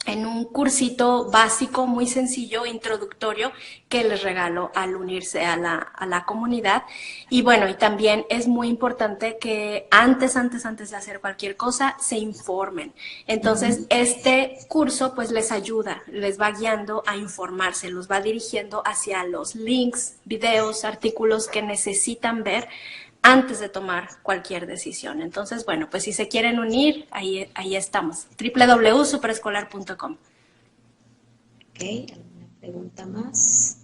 en un cursito básico, muy sencillo, introductorio, que les regalo al unirse a la comunidad. Y bueno, y también es muy importante que antes de hacer cualquier cosa, se informen. Entonces, este curso pues les ayuda, les va guiando a informarse, los va dirigiendo hacia los links, videos, artículos que necesitan ver antes de tomar cualquier decisión. Entonces, bueno, pues si se quieren unir, ahí estamos, www.superescolar.com. Ok, ¿alguna pregunta más?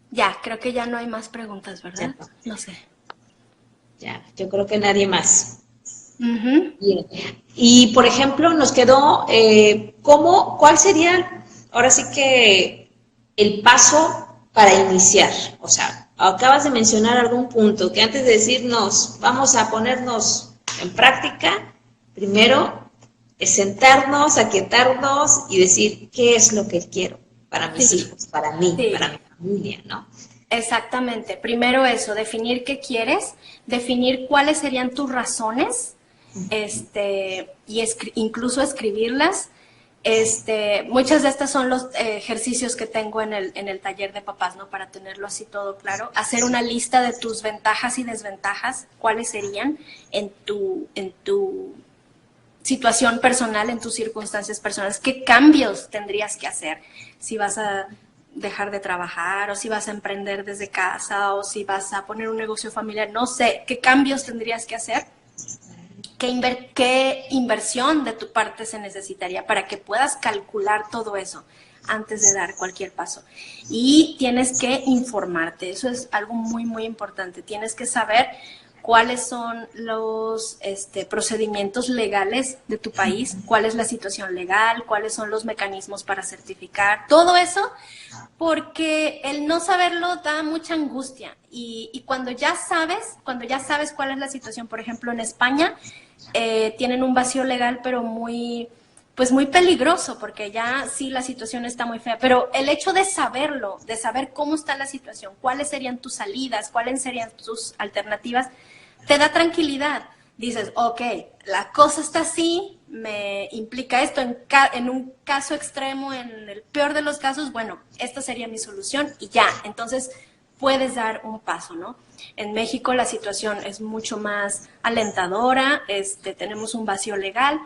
Ya, creo que ya no hay más preguntas, ¿verdad? No sé. Ya, yo creo que nadie más. Uh-huh. Bien. Y, por ejemplo, nos quedó, ¿cuál sería, ahora sí que, el paso para iniciar? O sea, acabas de mencionar algún punto que antes de decirnos, vamos a ponernos en práctica, primero es sentarnos, aquietarnos y decir, ¿qué es lo que quiero para mis hijos, para mí, para mi familia, ¿no? Exactamente. Primero eso, definir qué quieres, definir cuáles serían tus razones, y incluso escribirlas. Muchas de estas son los ejercicios que tengo en el taller de papás, ¿no? Para tenerlo así todo claro. Hacer una lista de tus ventajas y desventajas, cuáles serían en tu situación personal, en tus circunstancias personales, qué cambios tendrías que hacer si vas a dejar de trabajar o si vas a emprender desde casa o si vas a poner un negocio familiar, no sé, qué cambios tendrías que hacer, qué inversión de tu parte se necesitaría para que puedas calcular todo eso antes de dar cualquier paso. Y tienes que informarte, eso es algo muy, muy importante, tienes que saber cuáles son los procedimientos legales de tu país, cuál es la situación legal, cuáles son los mecanismos para certificar, todo eso, porque el no saberlo da mucha angustia. Y cuando ya sabes cuál es la situación, por ejemplo, en España tienen un vacío legal, pero muy peligroso, porque ya sí la situación está muy fea, pero el hecho de saberlo, de saber cómo está la situación, cuáles serían tus salidas, cuáles serían tus alternativas, te da tranquilidad. Dices, ok, la cosa está así, me implica esto, en un caso extremo, en el peor de los casos, bueno, esta sería mi solución y ya, entonces puedes dar un paso, ¿no? En México la situación es mucho más alentadora, tenemos un vacío legal,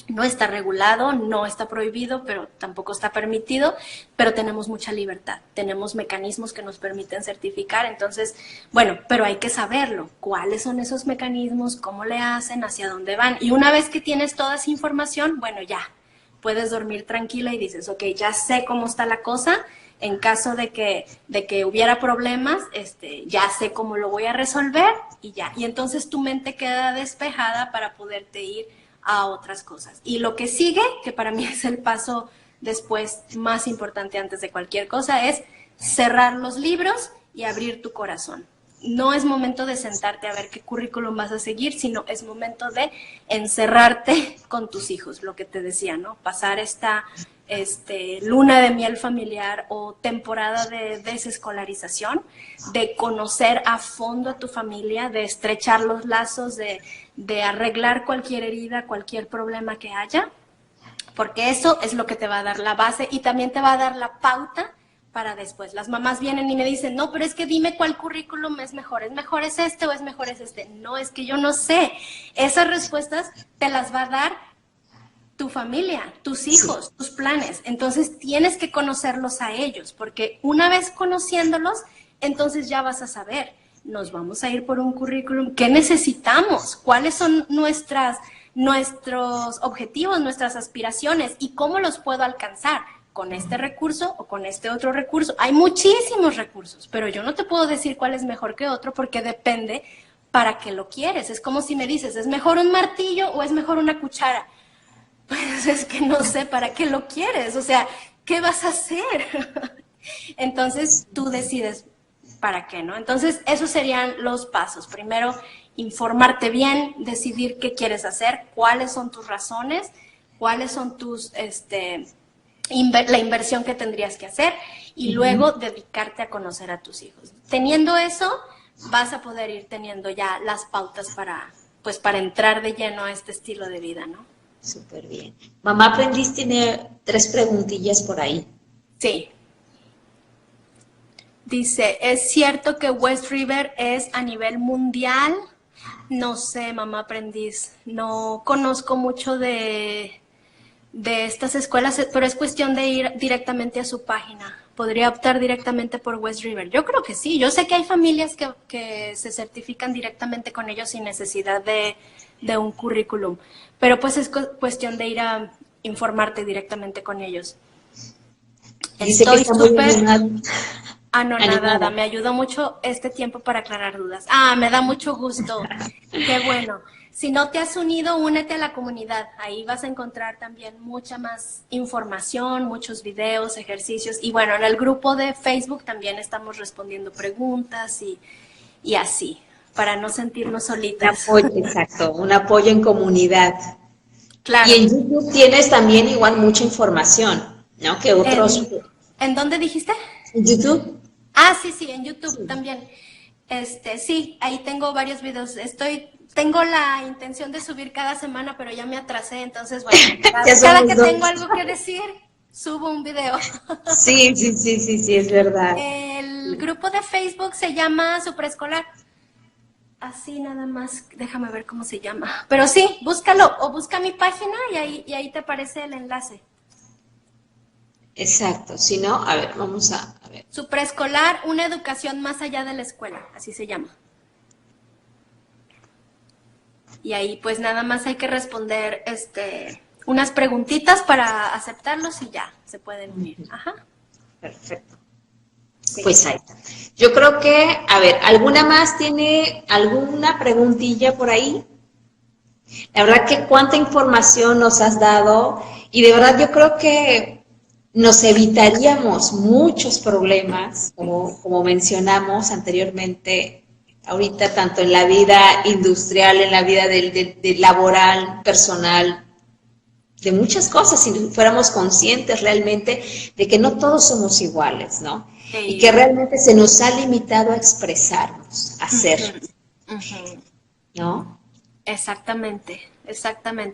no está regulado, no está prohibido, pero tampoco está permitido, pero tenemos mucha libertad, tenemos mecanismos que nos permiten certificar, entonces, bueno, pero hay que saberlo, cuáles son esos mecanismos, cómo le hacen, hacia dónde van, y una vez que tienes toda esa información, bueno, ya, puedes dormir tranquila y dices, ok, ya sé cómo está la cosa, en caso de que hubiera problemas, ya sé cómo lo voy a resolver y ya, y entonces tu mente queda despejada para poderte ir a otras cosas. Y lo que sigue, que para mí es el paso después más importante antes de cualquier cosa, es cerrar los libros y abrir tu corazón. no es momento de sentarte a ver qué currículum vas a seguir, sino es momento de encerrarte con tus hijos, lo que te decía, ¿no? Pasar esta luna de miel familiar o temporada de desescolarización, de conocer a fondo a tu familia, de estrechar los lazos, de arreglar cualquier herida, cualquier problema que haya, porque eso es lo que te va a dar la base y también te va a dar la pauta para después. Las mamás vienen y me dicen, no, pero es que dime cuál currículum es mejor es este o es mejor es este. No, es que yo no sé. Esas respuestas te las va a dar tu familia, tus hijos, tus planes. Entonces tienes que conocerlos a ellos, porque una vez conociéndolos, entonces ya vas a saber, nos vamos a ir por un currículum, ¿qué necesitamos? ¿Cuáles son nuestros objetivos, nuestras aspiraciones y cómo los puedo alcanzar? ¿Con este recurso o con este otro recurso? Hay muchísimos recursos, pero yo no te puedo decir cuál es mejor que otro porque depende para qué lo quieres. Es como si me dices, ¿es mejor un martillo o es mejor una cuchara? Pues es que no sé para qué lo quieres, o sea, ¿qué vas a hacer? Entonces tú decides para qué, ¿no? Entonces esos serían los pasos. Primero, informarte bien, decidir qué quieres hacer, cuáles son tus razones, cuáles son tus, la inversión que tendrías que hacer y luego dedicarte a conocer a tus hijos. Teniendo eso, vas a poder ir teniendo ya las pautas para entrar de lleno a este estilo de vida, ¿no? Súper bien. Mamá Aprendiz tiene 3 preguntillas por ahí. Sí. Dice, ¿es cierto que West River es a nivel mundial? No sé, Mamá Aprendiz. No conozco mucho de estas escuelas, pero es cuestión de ir directamente a su página. Podría optar directamente por West River. Yo creo que sí. Yo sé que hay familias que se certifican directamente con ellos sin necesidad de un currículum. Pero pues es cuestión de ir a informarte directamente con ellos. Dice que está súper anonadada. Me ayudó mucho este tiempo para aclarar dudas. Me da mucho gusto. Qué bueno. Si no te has unido, únete a la comunidad. Ahí vas a encontrar también mucha más información, muchos videos, ejercicios. Y bueno, en el grupo de Facebook también estamos respondiendo preguntas y así, para no sentirnos solitas. Un apoyo, exacto, un apoyo en comunidad. Claro. Y en YouTube tienes también igual mucha información, ¿no? Que otros... ¿En dónde dijiste? ¿En YouTube? Sí, en YouTube también. Sí, ahí tengo varios videos. Tengo la intención de subir cada semana, pero ya me atrasé, entonces, bueno, cada que tengo algo que decir, subo un video. Sí, es verdad. El grupo de Facebook se llama Su Preescolar. Así nada más, déjame ver cómo se llama. Pero sí, búscalo, o busca mi página y ahí te aparece el enlace. Exacto, si no, a ver, vamos a ver. Su Preescolar, una educación más allá de la escuela, así se llama. Y ahí pues nada más hay que responder unas preguntitas para aceptarlos y ya, se pueden unir. Ajá. Perfecto. Sí. Pues ahí está. Yo creo que, a ver, ¿alguna más tiene alguna preguntilla por ahí? La verdad que cuánta información nos has dado y de verdad yo creo que nos evitaríamos muchos problemas, como mencionamos anteriormente, ahorita tanto en la vida industrial, en la vida del laboral, personal, de muchas cosas, si fuéramos conscientes realmente de que no todos somos iguales, ¿no? Sí. Y que realmente se nos ha limitado a expresarnos, a ser, ¿no? Exactamente.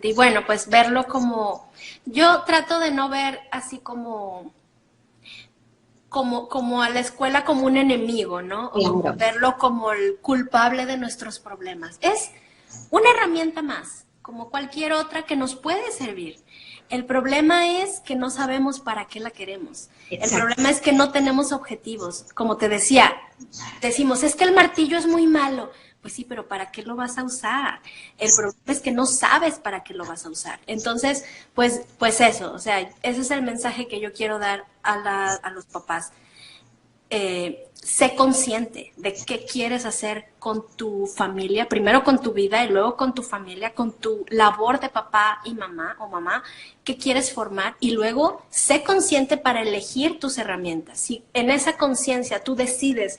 Y bueno, pues verlo como, yo trato de no ver así como a la escuela como un enemigo, ¿no? O como verlo como el culpable de nuestros problemas. Es una herramienta más, como cualquier otra que nos puede servir. El problema es que no sabemos para qué la queremos. Exacto. El problema es que no tenemos objetivos. Como te decía, decimos, es que el martillo es muy malo. Pues sí, pero ¿para qué lo vas a usar? El problema es que no sabes para qué lo vas a usar. Entonces, pues eso, o sea, ese es el mensaje que yo quiero dar a los papás. Sé consciente de qué quieres hacer con tu familia, primero con tu vida y luego con tu familia, con tu labor de papá y mamá o mamá, qué quieres formar y luego sé consciente para elegir tus herramientas. Si en esa conciencia tú decides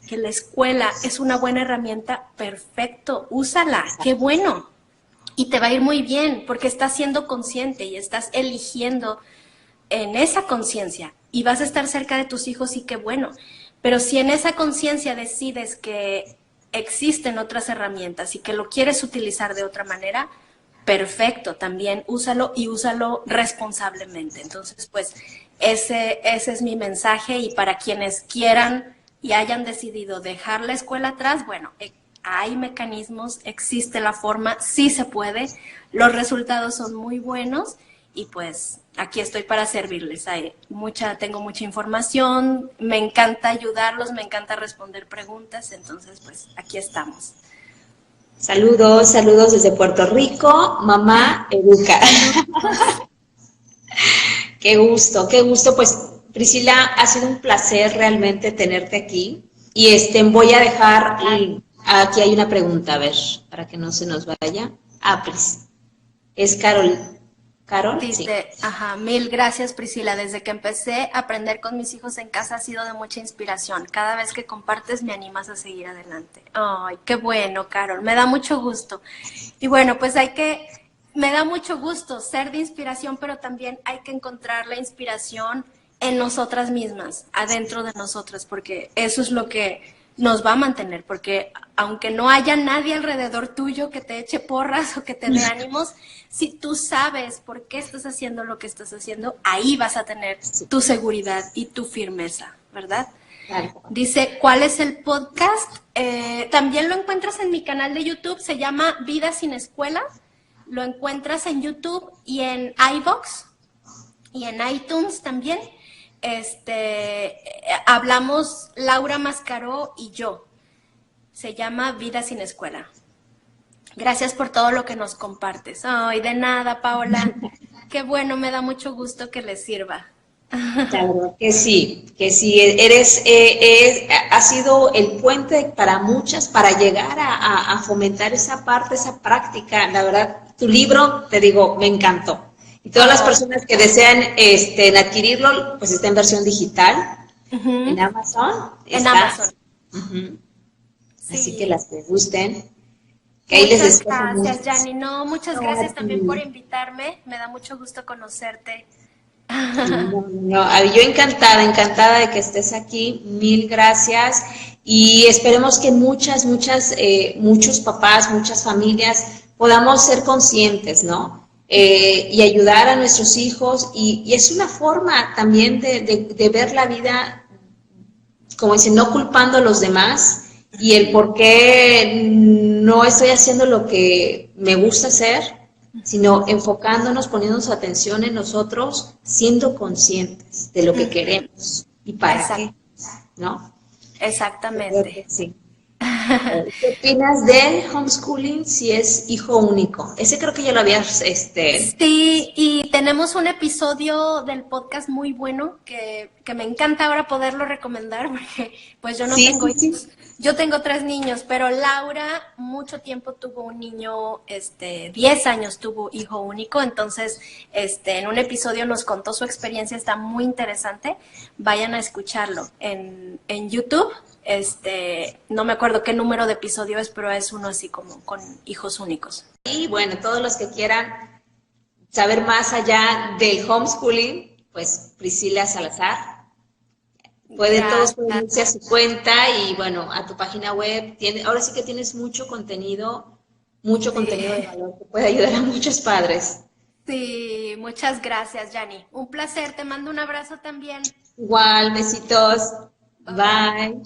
que la escuela es una buena herramienta, perfecto, úsala, qué bueno. Y te va a ir muy bien porque estás siendo consciente y estás eligiendo en esa conciencia y vas a estar cerca de tus hijos y qué bueno. Pero si en esa conciencia decides que existen otras herramientas y que lo quieres utilizar de otra manera, perfecto, también úsalo y úsalo responsablemente. Entonces, pues, ese es mi mensaje y para quienes quieran y hayan decidido dejar la escuela atrás, bueno, hay mecanismos, existe la forma, sí se puede, los resultados son muy buenos y pues aquí estoy para servirles. Tengo mucha información, me encanta ayudarlos, me encanta responder preguntas, entonces pues aquí estamos. Saludos, saludos desde Puerto Rico, mamá educa. Qué gusto, pues Priscila, ha sido un placer realmente tenerte aquí y voy a dejar, aquí hay una pregunta, a ver, para que no se nos vaya. Pris, es Carol. Carol, dice, sí. Mil gracias Priscila, desde que empecé a aprender con mis hijos en casa ha sido de mucha inspiración, cada vez que compartes me animas a seguir adelante. Ay, qué bueno, Carol, me da mucho gusto. Y bueno, pues me da mucho gusto ser de inspiración, pero también hay que encontrar la inspiración en nosotras mismas, adentro de nosotras, porque eso es lo que nos va a mantener, porque aunque no haya nadie alrededor tuyo que te eche porras o que te dé ánimos, si tú sabes por qué estás haciendo lo que estás haciendo, ahí vas a tener tu seguridad y tu firmeza, ¿verdad? Claro. Dice, ¿cuál es el podcast? También lo encuentras en mi canal de YouTube, se llama Vida sin Escuela, lo encuentras en YouTube y en iVoox y en iTunes también. Hablamos Laura Mascaró y yo. Se llama Vida sin Escuela. Gracias por todo lo que nos compartes. Ay, de nada, Paola. Qué bueno, me da mucho gusto que les sirva. Claro que sí, ha sido el puente para muchas para llegar a fomentar esa parte, esa práctica. La verdad, tu libro, te digo, me encantó. Y todas las personas que desean adquirirlo, pues está en versión digital, en Amazon. En Amazon. Sí. Así que las que gusten. Que muchas gracias, Yanni. No, muchas gracias también por invitarme. Me da mucho gusto conocerte. Yo encantada de que estés aquí. Mil gracias. Y esperemos que muchos papás, muchas familias podamos ser conscientes, ¿no? Y ayudar a nuestros hijos y es una forma también de ver la vida, como dicen, no culpando a los demás y el por qué no estoy haciendo lo que me gusta hacer, sino enfocándonos, poniéndonos atención en nosotros, siendo conscientes de lo que queremos y para qué, ¿no? Exactamente. Sí. ¿Qué opinas del homeschooling si es hijo único? Ese creo que ya lo habías... Sí, y tenemos un episodio del podcast muy bueno que me encanta ahora poderlo recomendar porque pues yo no tengo hijos. Yo tengo 3 niños, pero Laura mucho tiempo tuvo un niño, 10 años tuvo hijo único, entonces en un episodio nos contó su experiencia, está muy interesante. Vayan a escucharlo en YouTube. No me acuerdo qué número de episodio es, pero es uno así como con hijos únicos. Y bueno, todos los que quieran saber más allá del homeschooling, pues Priscila Salazar. Todos pueden irse a su cuenta y bueno, a tu página web. Ahora sí que tienes mucho contenido de valor que puede ayudar a muchos padres. Sí, muchas gracias, Yanni. Un placer, te mando un abrazo también. Igual, besitos. Bye.